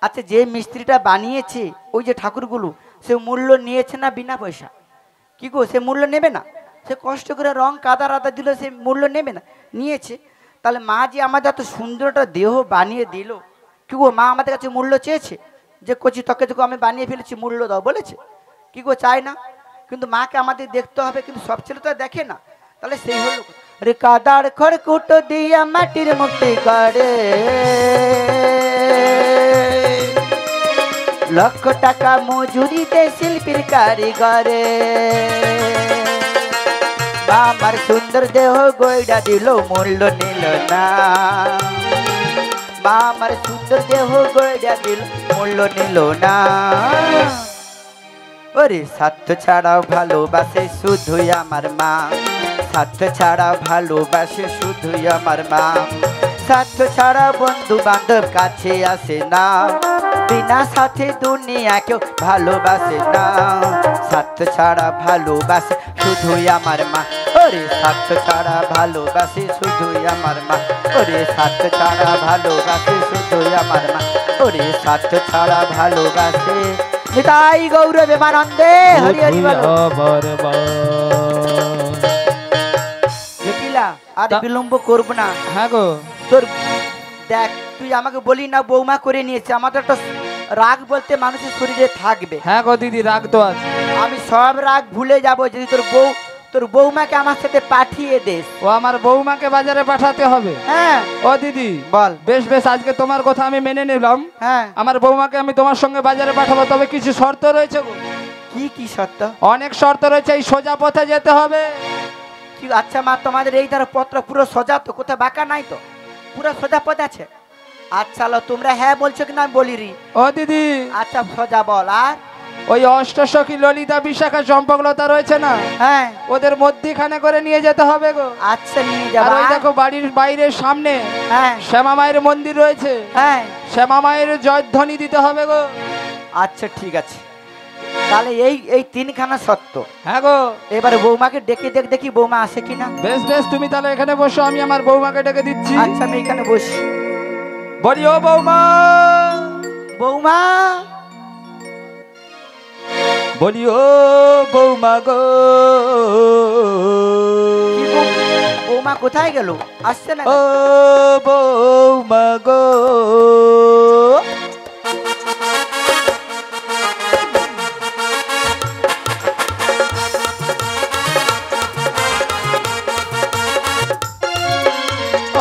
আচ্ছা যে মিস্ত্রিটা বানিয়েছে ওই যে ঠাকুরগুলো, সে মূল্য নিয়েছে না বিনা পয়সা? কি গো, সে মূল্য নেবে না? সে কষ্ট করে রং কাদা রাদা দিল, সে মূল্য নেবে না? নিয়েছে। তাহলে মা যে আমাদের এত সুন্দর একটা দেহ বানিয়ে দিল, কি গো মা আমাদের কাছে মূল্য চেয়েছে? যে কচি তকে যখন আমি বানিয়ে ফেলেছি মূল্য দাও বলেছে? কি গো চায় না? কিন্তু মাকে আমাদের দেখতে হবে, কিন্তু সব ছেলে তো দেখে না। তাহলে সেই হলো রে কাদার খড়কুটো দিয়া মাটির মুক্তি করে, লক্ষ টাকা মজুরি দেয় শিল্পীর কারিগরে। আমার সুন্দর দেহ গয়ডা দিল মূল্য নিল না, আমার সুন্দর দেহ গয়ডা দিল মূল্য নিল না। ওরে স্বার্থ ছাড়াও ভালোবাসে শুধুই আমার মা, স্বার্থ ছাড়া ভালোবাসে শুধুই আমার মা। স্বার্থ ছাড়া বন্ধু বান্ধব কাছে আসে না, বিনা সাথে দুনিয়া কেউ ভালোবাসে না। স্বার্থ ছাড়া ভালোবাসে শুধুই আমার মা, ওরে স্বার্থ ছাড়া ভালোবাসে শুধুই আমার মা, ওরে স্বার্থ ছাড়া ভালোবাসে শুধুই আমার মা, ওরে স্বার্থ ছাড়া ভালোবাসে। নিতাই গৌর প্রেমানন্দে হরি হরি বল। জটিলা আর বিলম্ব করব না। হ্যাঁ গো, তোর দেখ তুই আমাকে বলি না বৌমা করে নিয়েছে, আমাদের একটা রাগ বলতে মানুষের শরীরে থাকবে। হ্যাঁ গো দিদি, রাগ তো আছে। আমি সব রাগ ভুলে যাব যদি তোর বৌমাকে আমার সাথে পাঠিয়ে দেস। ও আমার বৌমাকে বাজারে পাঠাতে হবে? হ্যাঁ। ও দিদি বল। বেশ বেশ, আজকে তোমার কথা আমি মেনে নিলাম। হ্যাঁ। আমার বৌমাকে আমি তোমার সঙ্গে বাজারে পাঠাবো, তবে কিছু শর্ত রয়েছে গো। কি কি শর্ত? অনেক শর্ত রয়েছে। এই সোজা পথে যেতে হবে। কি? আচ্ছা মা, তোমাদের এই ধারে পত্র পুরো সোজা তো, কোথাও বাঁকা নাই তো, পুরো সোজা পথ আছে? আচ্ছা লো, তোমরা হ্যাঁ বলছো কি না বলি রি? ও দিদি, আচ্ছা সোজা বল। আর ওই অষ্টসখী ললিতা বিশাখা চম্পকলতা রয়েছে না, হ্যাঁ, ওদের মধ্যখানে করে নিয়ে যেতে হবে গো। আচ্ছা নিয়ে আর যাবো। ওই দেখো বাড়ির বাইরের সামনে হ্যাঁ শ্যামা মায়ের মন্দির রয়েছে, হ্যাঁ, শ্যামা মায়ের জয়ধ্বনি দিতে হবে গো। আচ্ছা ঠিক আছে, তাহলে এই তিনখানা সত্য। হ্যাঁ গো। এবারে বৌমাকে ডেকে দেখি বৌমা আসে কিনা। বেশ বেশ, তুমি তাহলে এখানে বসো, আমি আমার বৌমাকে ডেকে দিচ্ছি। আচ্ছা আমি এখানে বসি। বলি ও বৌমা, বৌমা, বলি ও বৌমা গো। কি গো, বৌমা কোথায় গেল? আসছে না? ও বৌমা গো,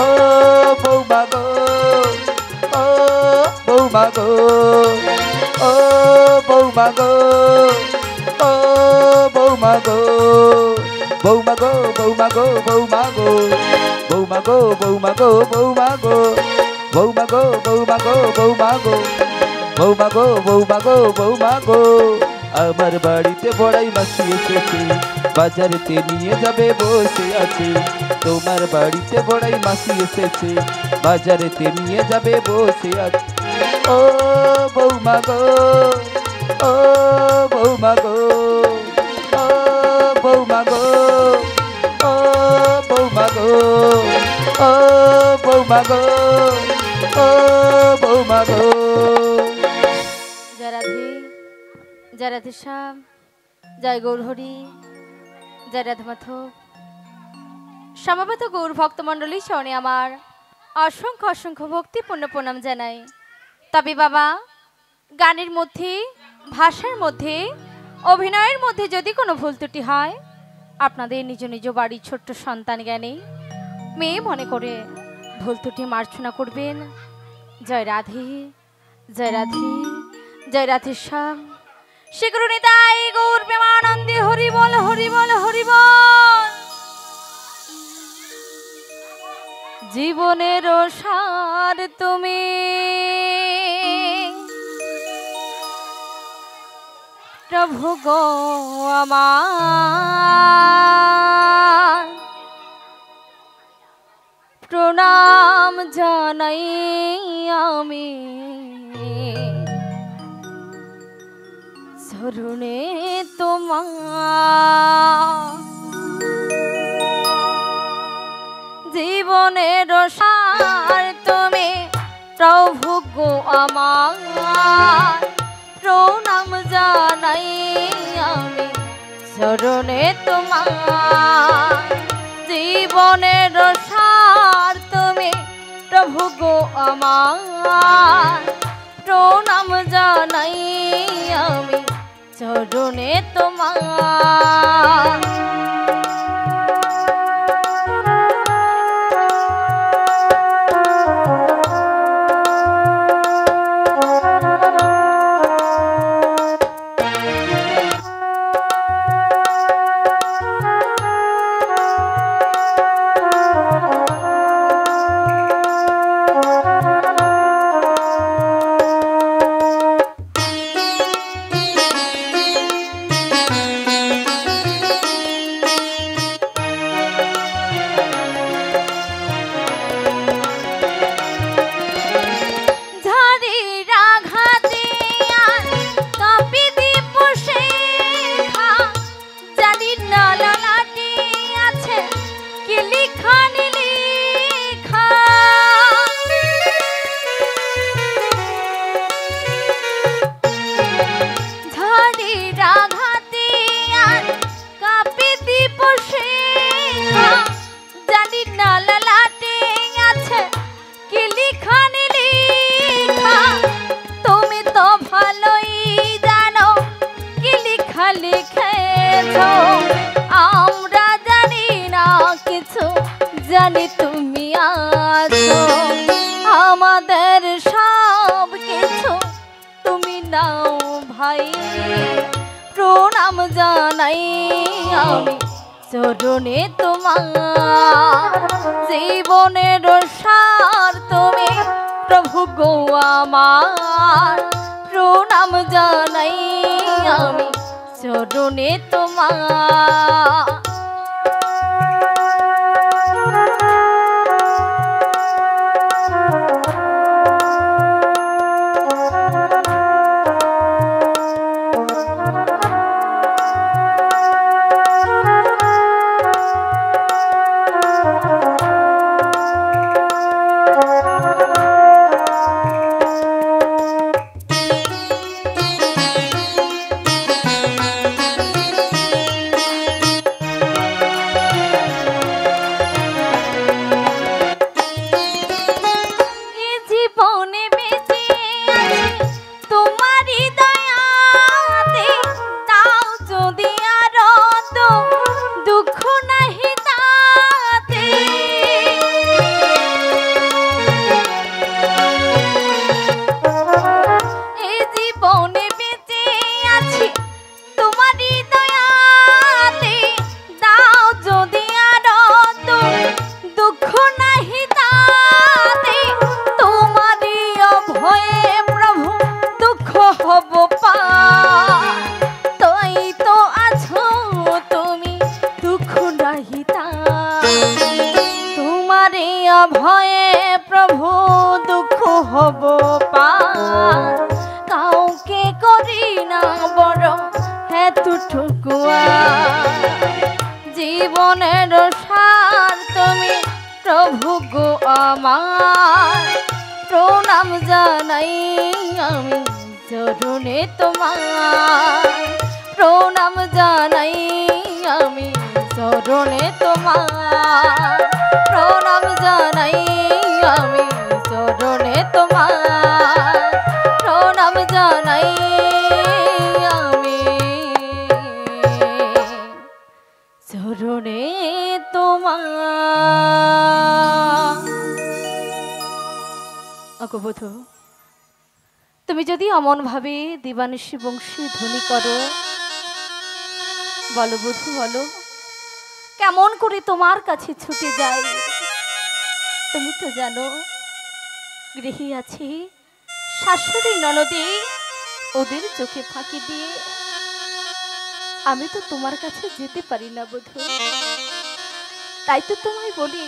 ও বৌমা গো, ও বৌমা গো, ও বৌমা গো, ও বৌমা গো, বৌমা গো, বৌমা গো, বৌমা গো, বৌমা গো, বৌমা গো, বৌমা গো, বৌমা গো, বৌমা গো, বৌমা গো, বৌমা গো, বৌমা গো, বৌমা গো। আমার বাড়িতে বড়াই মাসি এসেছে, বাজারেতে নিয়ে যাবে বসে আছে। তোমার বাড়িতে বড়াই মাসি এসেছে, বাজারেতে নিয়ে যাবে বসে আছে। ও বৌমা গো, ও বৌমা গো, ও বৌমা গো, ও বৌমা গো, ও বৌমা গো, ও বৌমা গো। জয় রাধে, জয় রাধে শ্যাম, জয় গৌরহরি, জয় রাধা মাধব। সমবেত গৌর ভক্তমণ্ডলী শরণে আমার অসংখ্য অসংখ্য ভক্তিপূর্ণ প্রণাম জানাই। তবে বাবা, গানের মধ্যে, ভাষার মধ্যে, অভিনয়ের মধ্যে যদি কোনো ভুল ত্রুটি হয়, আপনাদের নিজ নিজ বাড়ির ছোট্ট সন্তান জ্ঞানে মেয়ে মনে করে ভুল ত্রুটি মার্জনা করবেন। জয় রাধে, জয় রাধে, জয় রাধে শ্যাম। শ্রী গুরু নিতাই গৌর প্রেমানন্দে হরি বল, হরি বল, হরি বল। জীবনের সার তুমি, প্রভু গো আমার, প্রণাম জানাই আমি চরণে তোমার। জীবনের সার তুমি, প্রভু গো আমার, প্রণাম জানাই আমি চরণে তোমার। জীবনের সার তুমি, প্রভু গো আমার, প্রণাম জানাই আমি চরণে তোমার। আমরা জানি না কিছু, জানি তুমি আছো। আমাদের সব কিছু তুমি নাও ভাই, প্রণাম জানাই আমি চরণে তোমার। জীবনের সার তুমি, প্রভু গো আমার, প্রণাম জানাই আমি চরণে তোমার। তোমারিয়া ভয়ে প্রভু দুঃখ হব পার, কাউকে করি না বড় হেতুটুকু জীবনের সার তুমি প্রভু গো আমার, প্রণাম জানাই আমি চরণে তোমার, প্রণাম জানাই আমি চরণে তোমার, প্রণাম জানাই আমি চরণে তোমার, প্রণাম জানাই আমি চরণে তোমার। অগবধূ, তুমি যদি অমন ভাবে দিবানিশি বংশী ধ্বনি করো, বলো বধূ বলো, কেমন করে তোমার কাছে ছুটে যাই? তুমি তো জানো গৃহে আছি শাশুড়ি ননদী, ওদের চোখে ফাঁকি দিয়ে আমি তো তোমার কাছে যেতে পারি না বধূ। তাই তো তোমায় বলি,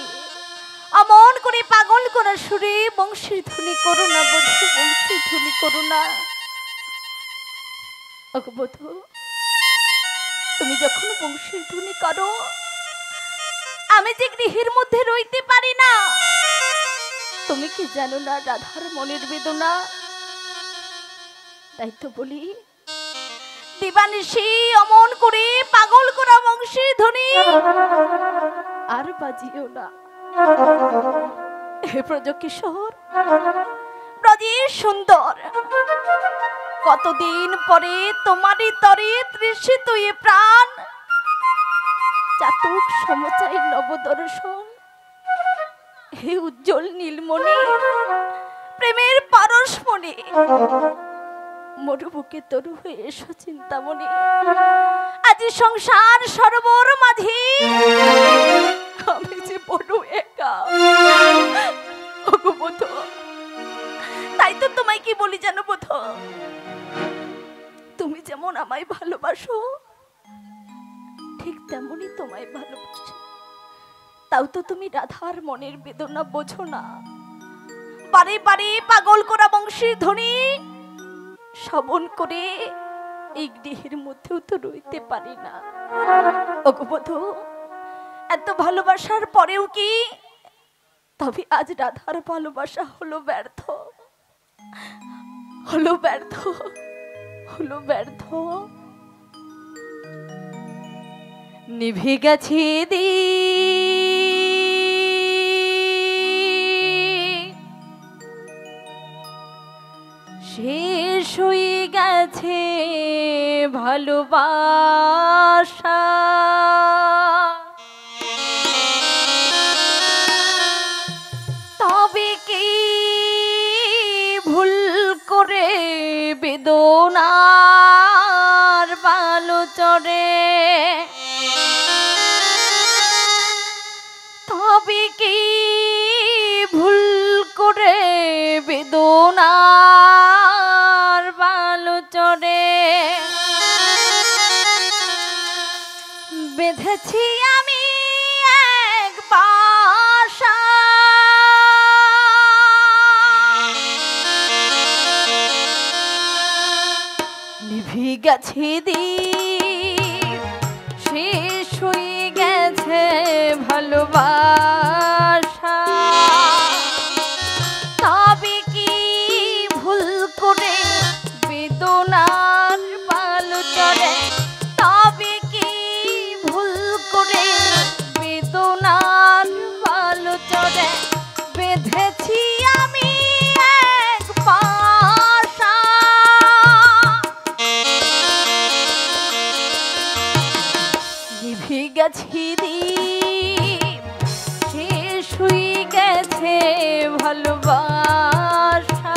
অমন করে পাগল করা সুরে বংশীর ধ্বনি করো না বধূ, বংশীর ধ্বনি করো না। ওগো বধূ, তুমি যখন বংশীর ধ্বনি করো, আমি যে গৃহের মধ্যে রইতে পারি না। তুমি কি জানো না রাধার মনের বেদনা? তাই তো বলি, দিবানিশি অমন করে পাগল করা বংশীর ধ্বনি আর বাজিও না। হে ব্রজকিশোর, ব্রজের সুন্দর, কতদিন পরে তোমারই তরে তৃষিত এ প্রাণ, চাতক সমচাই নবদর্শন। হে উজ্জ্বল নীলমণি, প্রেমের পারসমণি, মরুবুকে তরু হয়ে এসো চিন্তামণি। আজি সংসার সরোবর মাঝি আমি যে বড় একা। ওগো বধূ, তাই তো তোমায় কি বলি জানো বধূ, তুমি যেমন আমায় ভালোবাসো ঠিক তেমনই তোমায় ভালোবাসি। তাও তো তুমি রাধার মনের বেদনা বোঝো না। বারে বারে পাগল করা বংশীর ধ্বনি শ্রবণ করে এই গৃহের মধ্যেও তো রইতে পারি না। ওগো বধূ, এত ভালোবাসার পরেও কি তবে আজ রাধার ভালোবাসা হলো ব্যর্থ, হলো ব্যর্থ, হলো ব্যর্থ। নিভে গেছে শেষ হয়ে গেছে ভালোবাসা, তবে কি ভুল করে বেদনার বালু চড়ে, তবে কি ভুল করে বেদনার বালু চড়ে বেঁধেছি আমি এক বাসা, নিভে গেছে দীপ, শেষ হয়ে গেছে ভালোবাসা, তবে কি ভুল করে বেদনার বালু চড়ে, তবে কি ভুল করে বেদনার বালু চড়ে বেঁধেছি আমি এক বাসা, নিভে গেছে দীপ, শেষ হয়ে গেছে ভালোবাসা।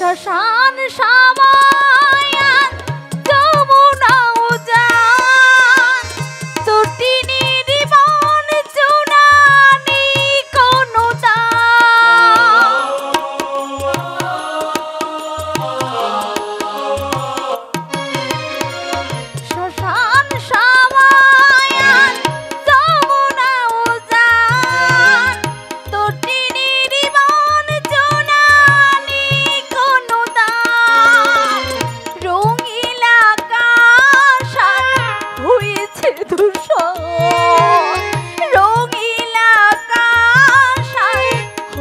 শ্মশান সামায়ান যমুনা উজান তটিনী জীবন চুনানি কোনো শ্মশান সামায়ান যমুনা উজান তটিনী জীবন চুনানি কোনো রঙিলা আকাশ হয়েছে ধূসর রঙিলা আকাশ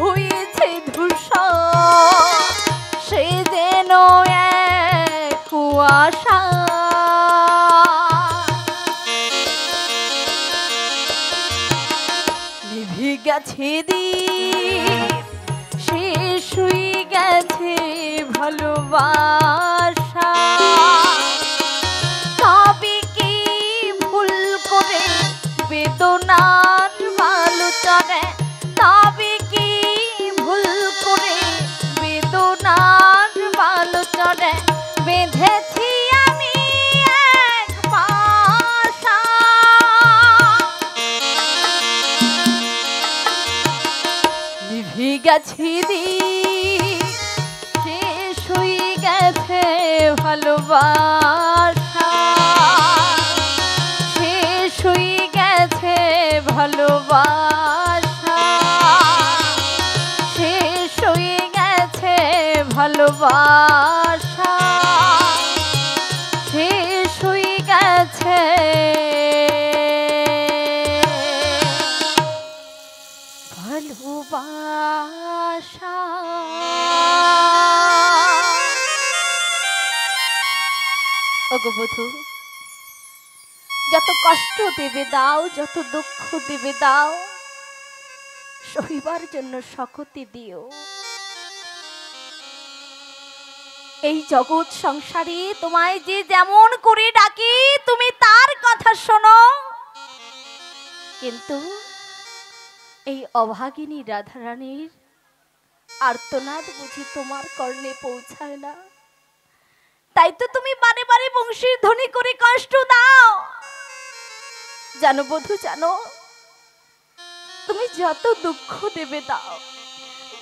হয়েছে ধূসর সে যেন এক কুয়াশা নিভে গেছে দ্বীপ শেষ হয়ে গেছে ভালোবাসা তবে কি ভুল করে বেদনার ভালো চলে তবে কি ভুল করে বেদনার ভালো চলে বেঁধেছি আমি এক বাসা নিভে গেছে দ্বীপ শেষ হয়ে গেছে ভালোবাসা শেষ হয়ে গেছে ভালোবাসা শেষ হয়ে গেছে ভালোবাসা শেষ হয়ে গেছে ভালোবাসা ওগো বধূ যত কষ্ট দেবে দাও যত দুঃখ দেবে দাও সহিবার জন্য শক্তি দিও এই জগৎ সংসারে তোমায় যে যেমন করে ডাকি তুমি তার কথা শোনো কিন্তু এই অভাগিনী রাধারানীর আর্তনাদ বুঝি তোমার কর্ণে পৌঁছায় না তাই তো তুমি বারে বারে বংশীর ধ্বনি করে কষ্ট দাও জানো বধূ জানো তুমি যত দুঃখ দেবে দাও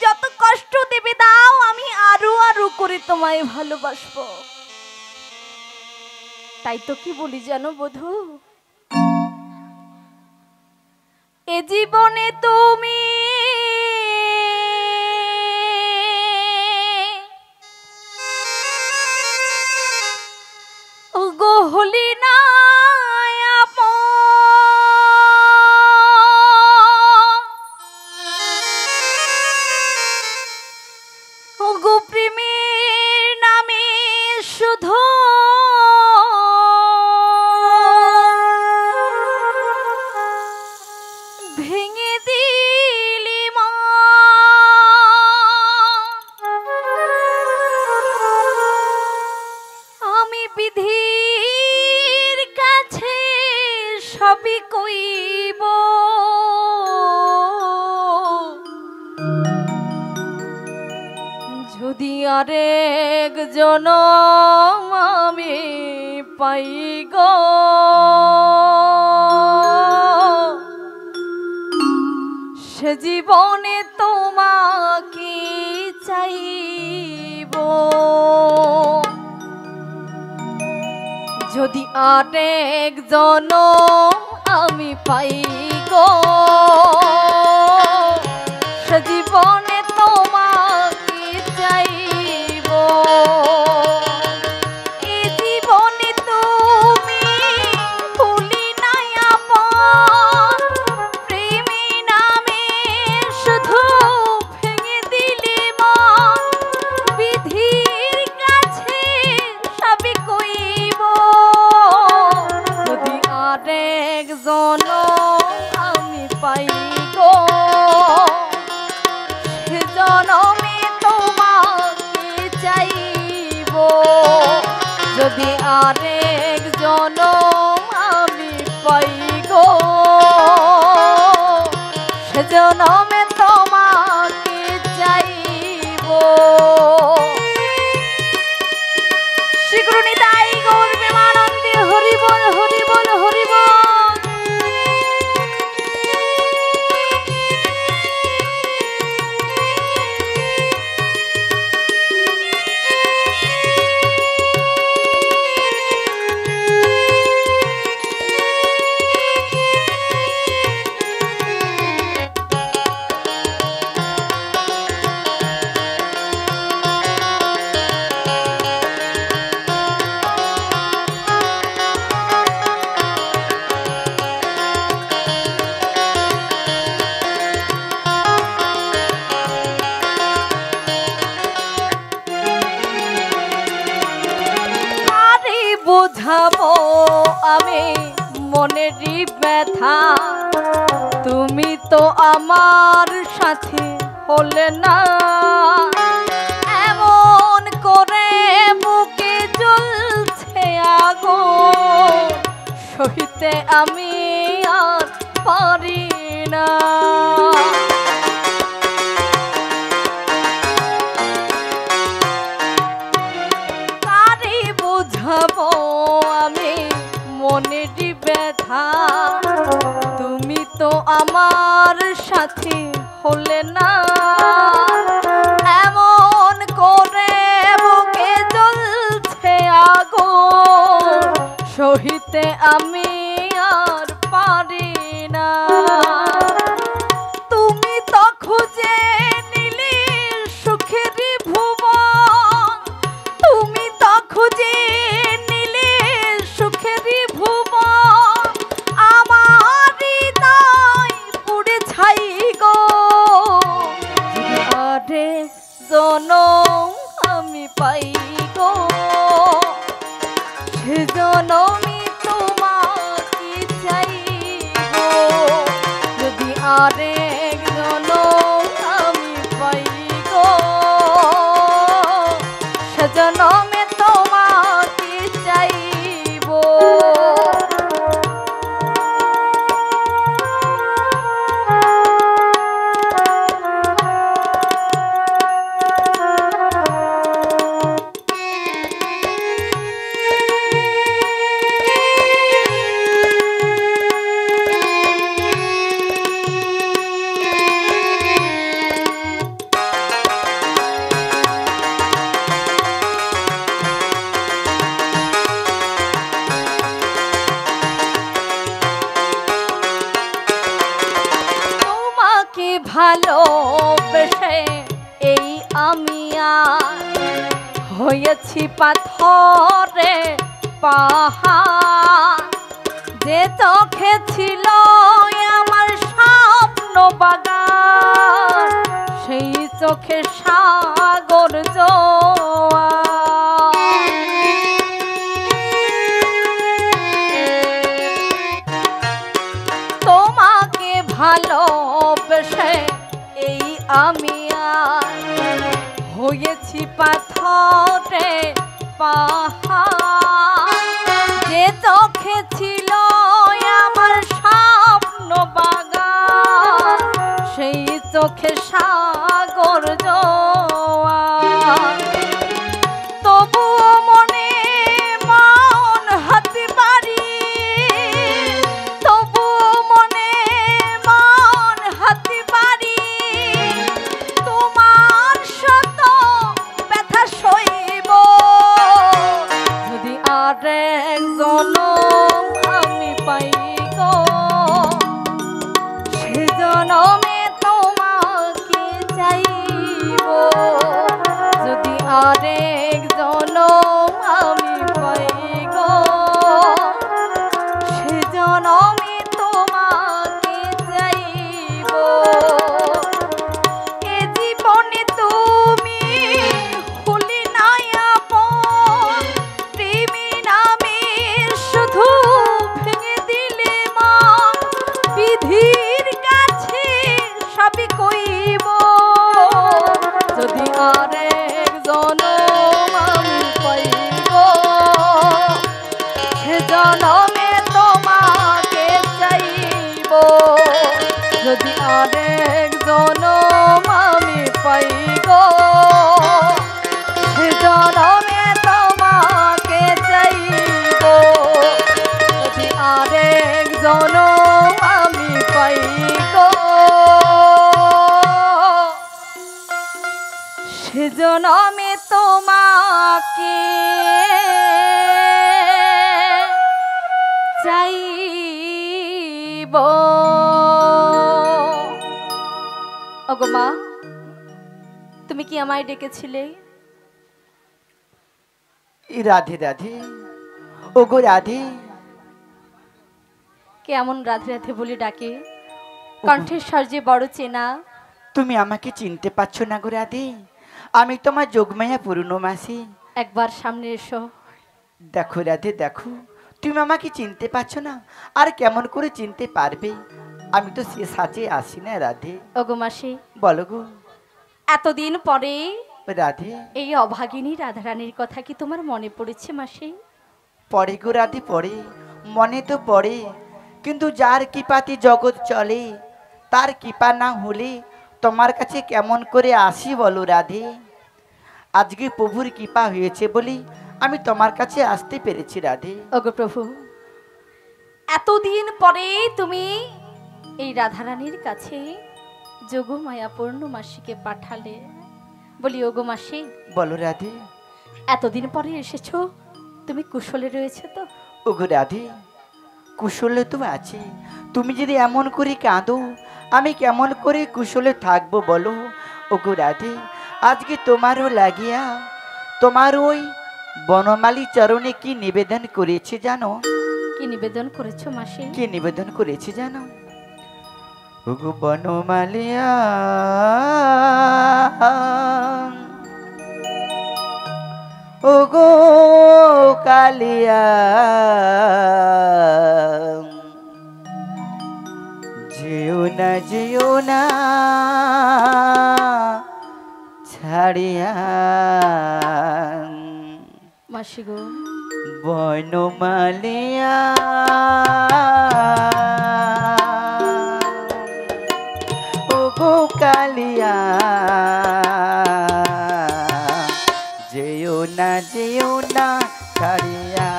যত কষ্ট দেবে দাও আমি আরো আরো করে তোমায় ভালোবাসবো তাই তো কি বলি জানো বধূ এ জীবনে তুমি গো হলি না গো প্রেমের নামে শুধু ভেঙে দিলি মা আমি বিধির কাছে সবই কইব যদি আরেক জনম আমি পাই গো সে জীবনে তোমাকে চাইব যদি আরেক জনম আমি পাই গো সে জীবনে তোমাকে চাইব এ জীবনে তুমি ভুলি নাই আপন প্রেমী নামে শুধু ভেঙে দিলি মন বিধির কাছে সবই কইব যদি আরেক জনম আমি পাই গো সে জনমে তোমাকে চাইব যদি আরেক জনম আমি পাই গো সে জনমে তোমাকে চাইব বুঝাবো আমি মনেরই ব্যথা, তুমি তো আমার সাথে হলে না। এমন করে বুকে জ্বলছে আগুন, সহিতে আমি আর পারি না। কারে বুঝাবো আমি মনেরই ব্যথা, তুমি তো আমার সাথে হলে না। এমন করে বুকে জ্বলছে আগুন, সহিতে আমি আর পারি না। তুমি তো খুঁজে নিলে সুখের ভুবন, তুমি তো খুঁজে নিলে সুখের ভুবন, আমার হৃদয় পুড়ে ছাই গো। আরে জনম আমি পাই গো, সে জনমই তোমাকে চাইব। যদি আরেক জনম আমি পাই গো, সে জনমে তোমাকে চাইব। তোমাকে ভালোবেসে এই আমি আর হয়েছি পাথরে পাহাড়। যে চোখে ছিল আমার স্বপ্ন বাগান, সেই চোখে সাগর তোমাকে ভালোবেসে এই আমি আর হয়েছি পাথরে পাহাড়। যে চোখে ছিল আমার স্বপ্ন বাগান, সেই চোখে সাগর জোয়ার। তবুও মনে মন হাতে বাড়ি, তবুও মনে মন হাতে বাড়ি। তোমার শত ব্যথা সইব, যদি আরেক জনম আমি পাই গো, সে জনমে তোমাকে চাইব। যদি আরেক জনম আমি পাই গো, সে জনমে তোমাকে চাইব। এ জীবনে তুমি হলে না আপন, প্রেমী নামে শুধু ভেঙে দিলে মন। বিধির কাছে সবই কইব, যদি আরেক জনম আমি পাই গো, সে জনমে তোমাকে চাইব। যদি আরেক জনম আমি পাই গো, সে জনমে তোমাকে চাইব। যদি আরেক জনম আমি পাই গো, সে জনমে তোমাকে চাইব। ওগো মা, তুমি কি আমায় ডেকেছিলে? রাধে রাধে, ওগো রাধে। কেমন রাধে রাধে বলে ডাকে, কণ্ঠেশ্বর যে বড় চেনা। তুমি আমাকে চিনতে পারছো না গো রাধে? আমি তোমার যোগমায়া পূর্ণমাসী। একবার সামনে এসো। দেখো রাধে দেখো, তুমি আমাকে চিনতে পারছো না, আর কেমন করে চিনতে পারবে? আমি তো সে সাজে আসি না রাধে। ওগো মাসি, বলো গো এতদিন পরে রাধে। এই অভাগিনী রাধারানীর কথা কি তোমার মনে পড়েছে মাসি? পড়ে গো রাধে পড়ে, মনে তো পড়ে, কিন্তু যার কৃপাতে জগৎ চলে, তার কৃপা না হলে তোমার কাছে কেমন করে আসি বলো রাধে? আজকে প্রভুর কৃপা হয়েছে বলি আমি তোমার কাছে আসতে পেরেছি রাধে। ওগো প্রভু, এতদিন পরে তুমি এই রাধারানীর কাছে যোগমায়া পূর্ণমাসীকে পাঠালে, বলি ওগো মাসি, বলো রাধে। এতদিন পরে এসেছো, তুমি কুশলে রয়েছে তো? ওগো রাধে, কুশলে তো আছে, তুমি যদি এমন করে কাঁদো আমি কেমন করে কুশলে থাকবো বলো? ওগো রাধে, আজকে তোমারও লাগিয়া তোমার ওই বনমালী চরণে কি নিবেদন করেছে জানো? কি নিবেদন করেছো মাসি? কি নিবেদন করেছে জানো? ওগো বনমালিয়া, ওগো কালিয়া, যেও না ছাড়িয়া মাসি গো, বনমালিয়া, ওগো কালিয়া, যেও না ছাড়িয়া,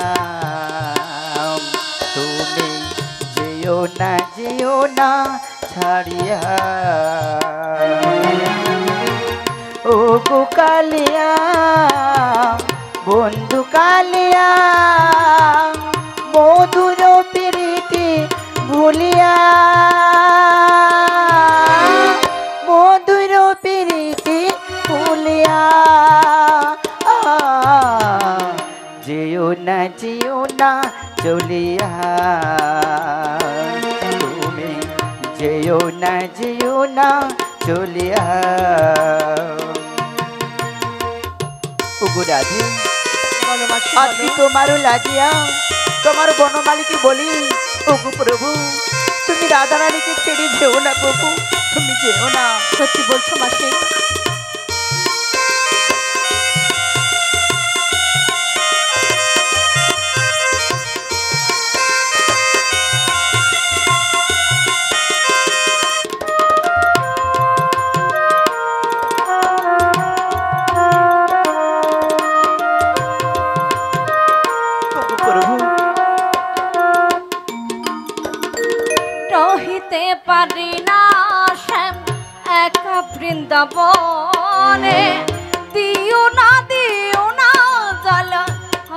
তুমি যেও না ছাড়িয়া, ওগো কালিয়া, বন্ধু কালিয়া, মধুর প্রীতি ভুলিয়া, মধুর প্রীতি ভুলিয়া, যেও না চলিয়া, তুমি যেও না চলিয়া। ওগো রাধে, বলো মাসি, আজকে তোমারও লাগিয়া তোমার বনমালীকে বলি, ওগো প্রভু তুমি রাধারানীকে ছেড়ে যেও না প্রভু, তুমি যেও না। সত্যি বলছো মাসি? রহিতে পারি না শ্যাম একা বৃন্দাবনে, দিও না জ্বালা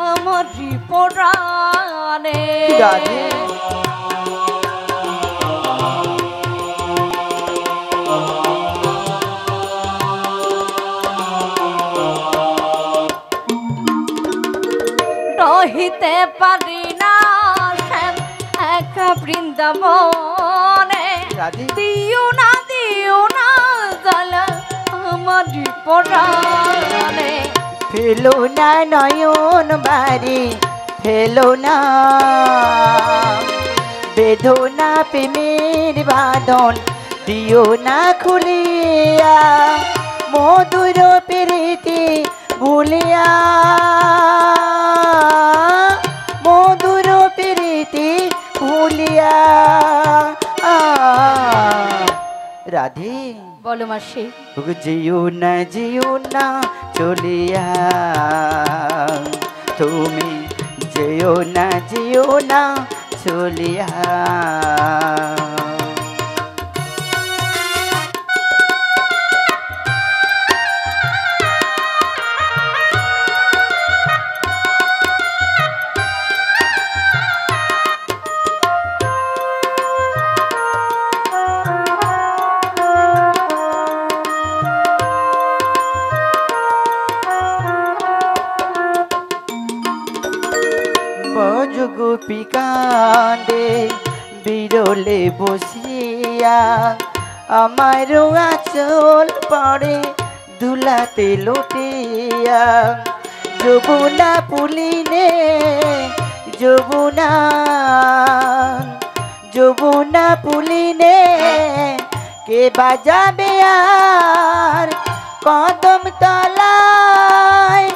আমার পরাণে। রাধে, রহিতে পারি না শ্যাম একা বৃন্দাবনে, রাধে, দিও না জ্বালা আমার পরাণে। ফেলো না নয়ন বাড়ি, ফেলো না বেদনা প্রেমের বাঁধন, দিও না খুলিয়া, মধুর প্রীতি ভুলিয়া, মধুর প্রীতি ভুলিয়া। রাধে, বলো মাসি, যেও না চলিয়া, তুমি যেও না চলিয়া। গোপী কান্দে বিরলে বসিয়া, আমার আঁচল পড়ে দুলাতে লুটিয়া, যমুনা পুলিনে যমুনা যমুনা পুলিনে কে বাজাবে আর কদম তলায়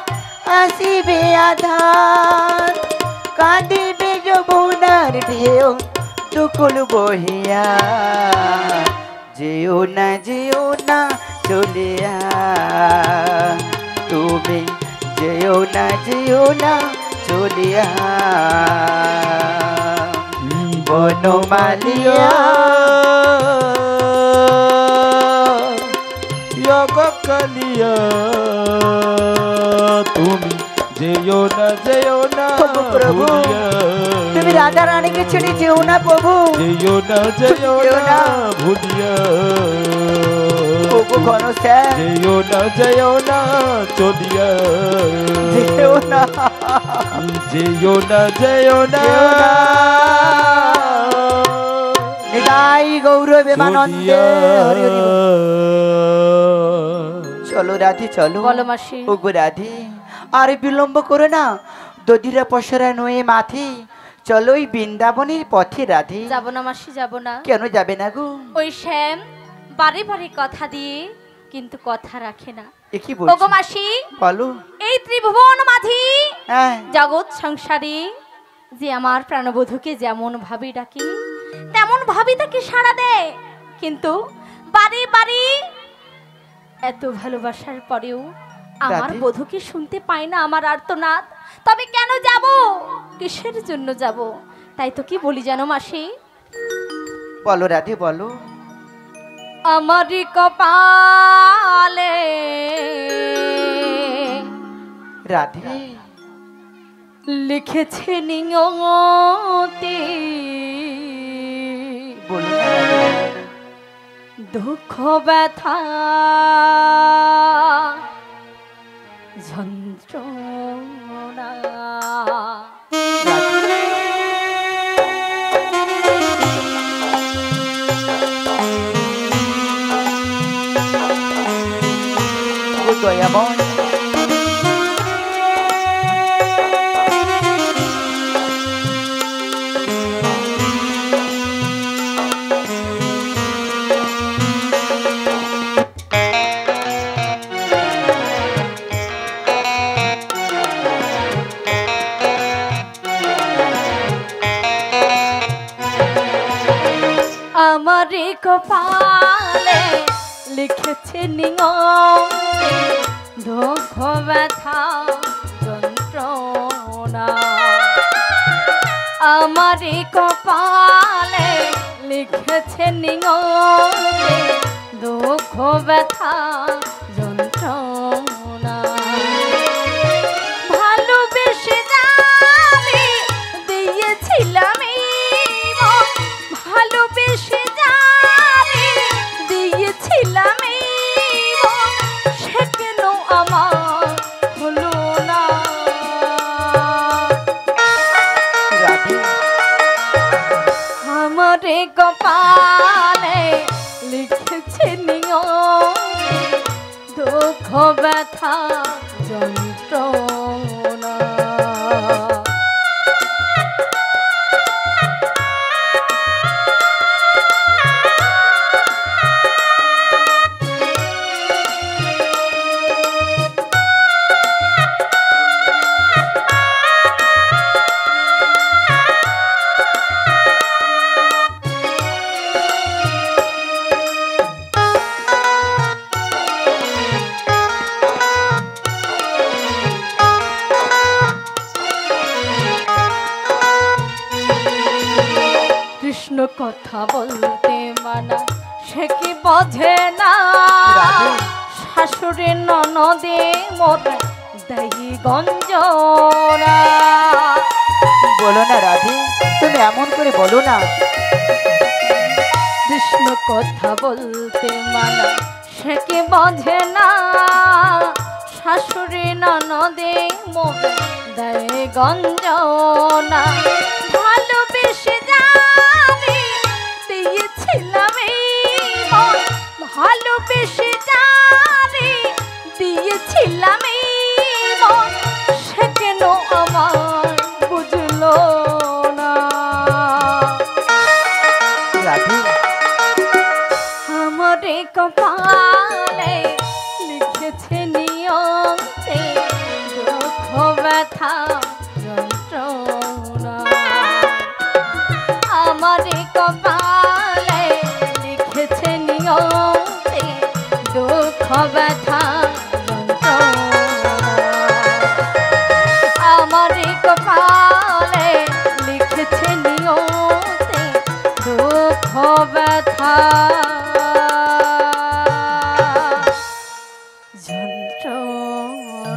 আসিবে আধার কাঁদিবে যমুনার ঢেউ দুকুল বহিয়া যেও না চলিয়া তুমি যেও না চলিয়া বনমালিয়া কালিয়া তুমি যেও না প্রভু ভুলিয়া। তুমি রাধা রানীকে ছেড়ে যেও না প্রভু যেও না ভুলিয়া প্রভু ঘনশ্যাম যেও না চলিয়া যেও না যেও না নিতাই গৌরবেমানন্দে হরি হরি বল। চলো রাধে চলো বলো মাসি। ওগো রাধে আর বিলম্ব করো না দধিরা পসরা নয়ে মাথে চলো ওই বৃন্দাবনের পথে রাধে। যাব না মাসি, যাব না। কেন যাবে না গো? ওই শ্যাম বারে বারে কথা দিয়ে কিন্তু কথা রাখে না। এ কি ওগো বলছো? মাসি, বলো। এই ত্রিভুবন মাঝি হ্যাঁ জগৎ সংসারে যে আমার প্রাণবধূকে যেমন ভাবে ডাকে তেমন ভাবে তাকে সাড়া দেয়, কিন্তু বারে বারে এত ভালোবাসার পরেও আমার দাদি? বধূকে শুনতে পাই না আমার আর্তনাদ। তবে কেন যাব, কিসের জন্য যাব? তাই তো কি বলি জানো মাসি, বলো রাধে বলো। আমারই কপালে রাধে লিখেছে নিয়তি বলো না রাধে। দুঃখ ব্যথা যন্ত্রণা। ও দয়াময় আমারই কপালে লিখেছে নিয়তি দুঃখ ব্যথা যন্ত্রণা। আমারই কপালে লিখেছে নিয়তি দুঃখ ব্যথা যন্ত্রণা। ভালোবেসে যাবে দিয়েছিলাম মন, ভালোবেসে যাবে দিয়েছিলাম মন, সে কেন আমার হলো না। রাধে আমারে কপালে লিখেছে নিয়তি দুঃখ ব্যথা যন্ত্রণা। কৃষ্ণ কথা বলতে মানা, সে কি বোঝে না। রাধে। শাশুড়ি ননদে মোর দেহি গঞ্জনা। বলো না রাধে, তুমি এমন করে বলো না। কৃষ্ণ কথা বলতে মানা, সে কি বোঝে না। শাশুড়ি ননদে মোর দেহি গঞ্জনা। ভালোবেসে যাবে দিয়েছিলাম মন, ভালোবেসে যাবে দিয়েছিলাম মন,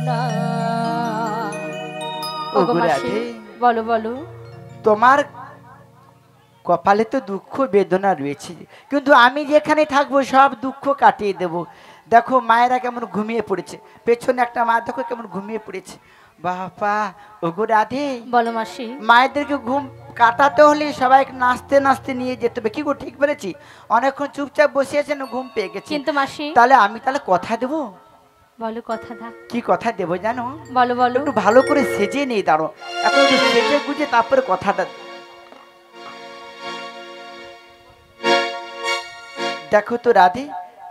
না। ওগো ওগো মাসি, রাধে, বলো বলো। তোমার কপালে তো দুঃখ বেদনা রয়েছে, কিন্তু আমি যেখানে থাকবো সব দুঃখ কাটিয়ে দেব। দেখো মায়েরা কেমন ঘুমিয়ে পড়েছে, পেছনে একটা মা দেখো কেমন ঘুমিয়ে পড়েছে। বাবা, ওগো রাধে, বলো মাসি। মায়েদেরকে ঘুম কাটাতে হলে সবাই নাচতে নাচতে নিয়ে যেতে হবে। কি গো, ঠিক বলেছি? অনেকক্ষণ চুপচাপ বসে আছেন, ঘুম পেয়ে গেছে। কিন্তু মাসি, তাহলে আমি কথা দেবো। বলো কথা দা। কি কথা দেবো জানো? বলো বলো। একটু ভালো করে সেজে নেই, দাঁড়ো এখন একটু সেজে গুজে তারপরে কথাটা। দেখো তো রাধে,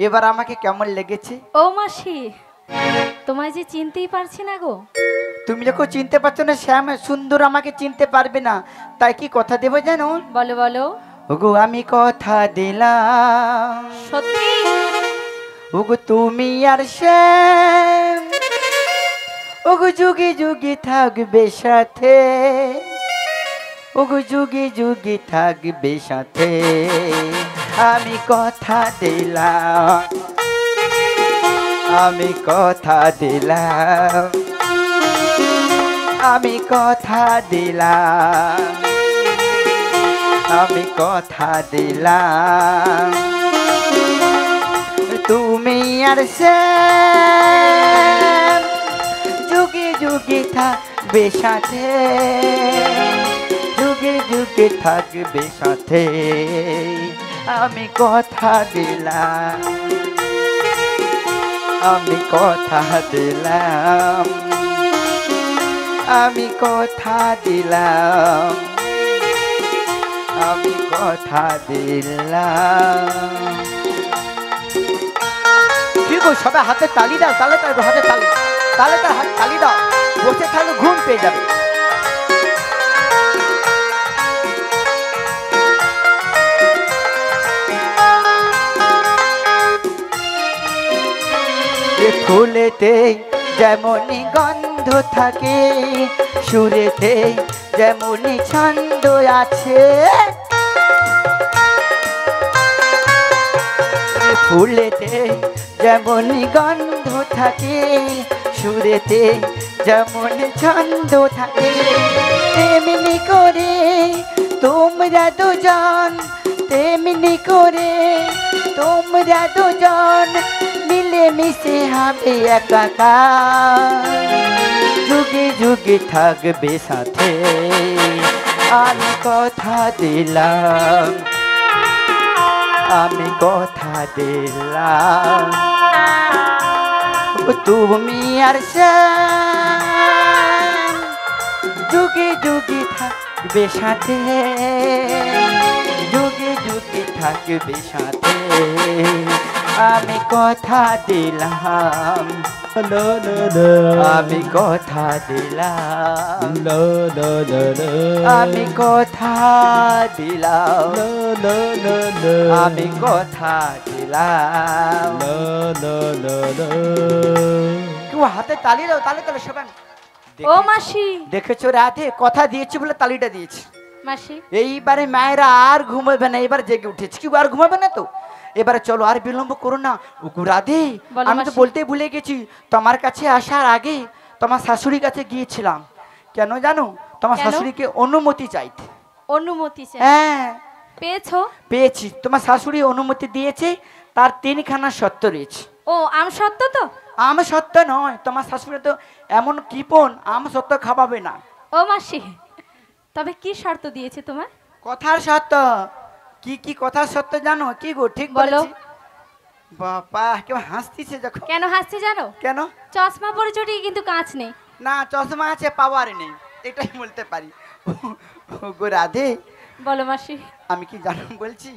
এবার আমাকে কেমন লেগেছে? ও মাসি, তোমায় যে চিনতেই পারছি না গো। তুমি যখন চিনতে পারছো না, শ্যাম সুন্দর আমাকে চিনতে পারবে না, তাই কি কথা দেবো জানো? বলো বলো। ওগো আমি কথা দিলাম, সত্যি? ওগো তুমি আর শ্যাম, ওগো যুগে যুগে থাকবে সাথে, ওগো যুগে যুগে থাকবে সাথে। আমি কথা দিলাম, আমি কথা দিলাম, আমি কথা দিলাম, আমি কথা দিলাম, তুমি আর শ্যাম যুগে যুগে থাকবে সাথে, যুগে যুগে থাকবে সাথে। আমি কথা দিলাম, আমি কথা দিলাম, আমি কথা দিলাম, আমি কথা দিলাম। কি গো, সবাই হাতে তালি দাও, তালে তালে হাতে তালি, তালে তালে হাতে তালি দাও। বসে থাকলে ঘুম পেয়ে যাবে। ফুলেতে যেমনই গন্ধ থাকে, সুরেতে যেমনই ছন্দ আছে, ফুলেতে যেমনই গন্ধ থাকে, সুরেতে যেমন ছন্দ থাকে, তেমনি করে তোমরা দুজন, তেমনি করে তোমরা দুজন মিলে মিশে হবে একাকার, যুগে যুগে থাকবে সাথে। আমি কথা দিলাম, আমি কথা দিলাম, তুমি আর শ্যাম যুগে যুগে থাকবে সাথে, যুগে যুগে থাকবে সাথে। আমি কথা দিলাম, আমি কথা দিলাম, আমি কথা দিলাম, আমি কথা দিলাম। কেউ হাতে তালি দাও, তালে তালে সবাই। ও মাসি, দেখেছো রাধে, কথা দিয়েছি বলে তালিটা দিয়েছি। মাসি, এইবারে মায়েরা আর ঘুমাবে না, এবার জেগে উঠেছে। কি আর ঘুমাবে না তো? এবারে চলো, আর বিলম্ব করো না। ওগো রাধে, বলো আমি তো মাসি। বলতে ভুলে গেছি, তোমার কাছে আসার আগে তোমার শাশুড়ির কাছে গিয়েছিলাম। কেন জানো? তোমার কেন? শাশুড়িকে অনুমতি চাইতে। অনুমতি চাই? হ্যাঁ, পেয়েছো? পেয়েছি। তোমার শাশুড়ি অনুমতি দিয়েছে, তার 3খানা শর্ত রয়েছে। ও, আম সত্য তো? আম সত্য নয়, তোমার শাশুড়ি তো এমন কৃপণ, আম সত্য খাওয়াবে না। ও মাসি, তবে কি শর্ত দিয়েছে তোমার? কথার সত্য। কি কি কথার সত্য জানো? কি গো, ঠিক বলো। বলেছি? বাবা, কেউ হাসতিছে যখন। কেন হাসছে জানো? কেন? চশমা পরে চটি কিন্তু কাঁচ নেই। না, চশমা আছে, পাওয়ার নেই, এটাই বলতে পারি। গো রাধে, বলো মাসি। আমি কি জানো বলছি,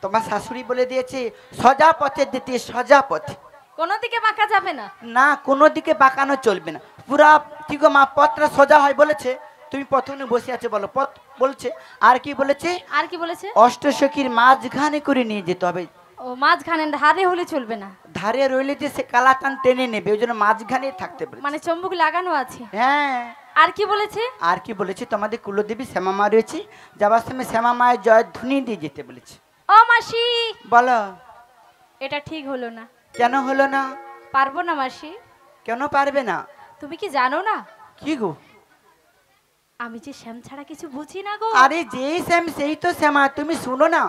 তোমার শাশুড়ি বলে দিয়েছে সজা পথে দিতে, সজা পথে। কোনো দিকে বাঁকা যাবে না? না, কোনো দিকে বাঁকানো চলবে না, পুরা কি গো মা, পথটা সোজা হয় বলেছে। তুমি প্রথমে বসে আছে বলো, পথ বলছে। আর কি বলেছে? আর কি বলেছে? অষ্টসখীর মাঝখানে করে নিয়ে যেতে হবে। ও, মাঝখানে, ধারে হলে চলবে না? ধারে রইলে যে সে কালাটান টেনে নেবে, ওই জন্য মাঝখানে থাকতে পারে। মানে চম্বুক লাগানো আছে? হ্যাঁ। আর কি বলেছে? আর কি বলেছে? তোমাদের কুলদেবী শ্যামা মা রয়েছে, যাবার সময় শ্যামা মায়ের জয় ধ্বনি দিয়ে যেতে বলেছে। ও মাসি, বলো। এটা ঠিক হলো না। কেন হলো না? পারবো না মাসি। কেন পারবে না? তুমি কি জানো না কি গো? আমি যে শ্যাম ছাড়া কিছু বুঝি না গো। আরে যেই শ্যাম সেই তো শ্যামা। তুমি শুনো না,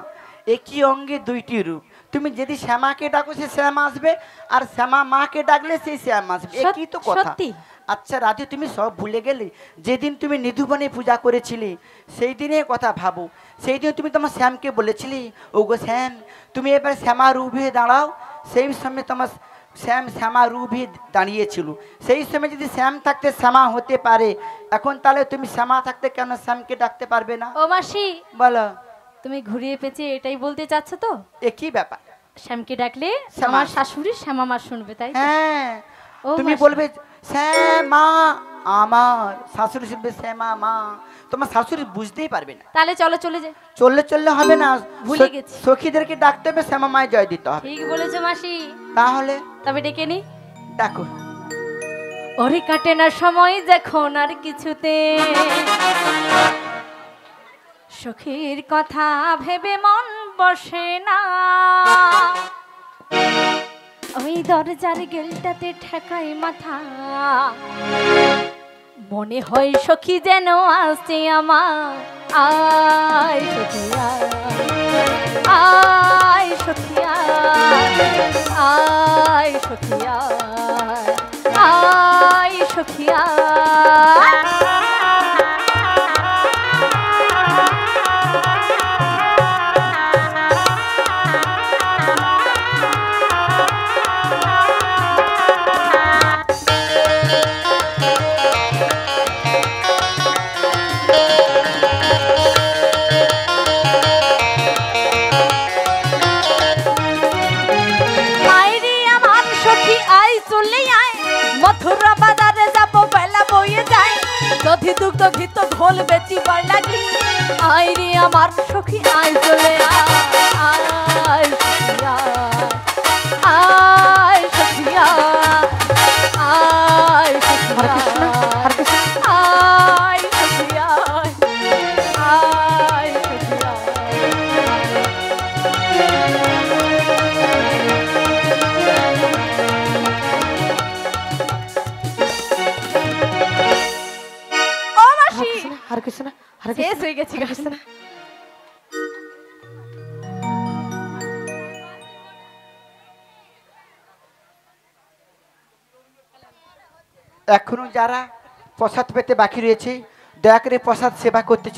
একই অঙ্গে দুইটি রূপ। তুমি যদি শ্যামাকে ডাকো সে শ্যাম আসবে, আর শ্যামা মাকে ডাকলে সেই শ্যাম আসবে, একই তো কথা। সত্যি? আচ্ছা রাধে, তুমি সব ভুলে গেলে? যেদিন তুমি নিধুবনে পূজা করেছিলে সেই দিনের কথা ভাবো। সেই দিন তুমি তোমার শ্যামকে বলেছিলে, ও গো শ্যাম, তুমি এবার শ্যামা রূপে দাঁড়াও। সেই সময় তোমার শ্যাম শ্যামা রূপে দাঁড়িয়েছিল। সেই সময় যদি শ্যাম থাকতে শ্যামা হতে পারে, এখন তাহলে তুমি শ্যামা থাকতে কেন শ্যামকে ডাকতে পারবে না? ও মাসি, বলো। তুমি ঘুরিয়ে পেঁচিয়ে এটাই বলতে চাচ্ছ তো? একই ব্যাপার। শ্যামকে ডাকলে শ্যামা আমার আসবে। শাশুড়ি শ্যামা মা শুনবে, তাই তো? হ্যাঁ, ও তুমি মাসি। বলবে শ্যামা আমার, শাশুড়ি শুনবে শ্যামা মা। তোমার শাশুড়ি বুঝতেই পারবে না। তাহলে চলো চলে যাই। চললে চললে হবে না, ভুলে গেছি। সখীদেরকে ডাকতে হবে, শ্যামা মায় জয় দিতে হবে। ঠিক বলেছো মাসি। তাহলে তবে ডেকে নি। ডাকো। ওরে কাটে না সময় যখন আর কিছুতে, সখীর কথা ভেবে মন বসে না, ওই দরজার গেলটাতে ঠেকাই মাথা, মনে হয় সখী যেন আসছে আমার। আয় সখী আয় সখী আয় সখী আয় সখী মথুরা বাজারে যাবো, বেলা বইয়ে যায়, দধি দুগ্ধ ঘিত ঘোল বেচিবার লাগি। আয় রে আমার সখী আয় চলে আয় সখিয়া, আয় সখিয়া, আয় সখিয়া, আয় সখিয়া, আয় সখিয়া। আর কিছু না, শেষ হয়ে গেছে গান। এখনো যারা প্রসাদ পেতে বাকি রয়েছে, দয়া করে প্রসাদ সেবা করতে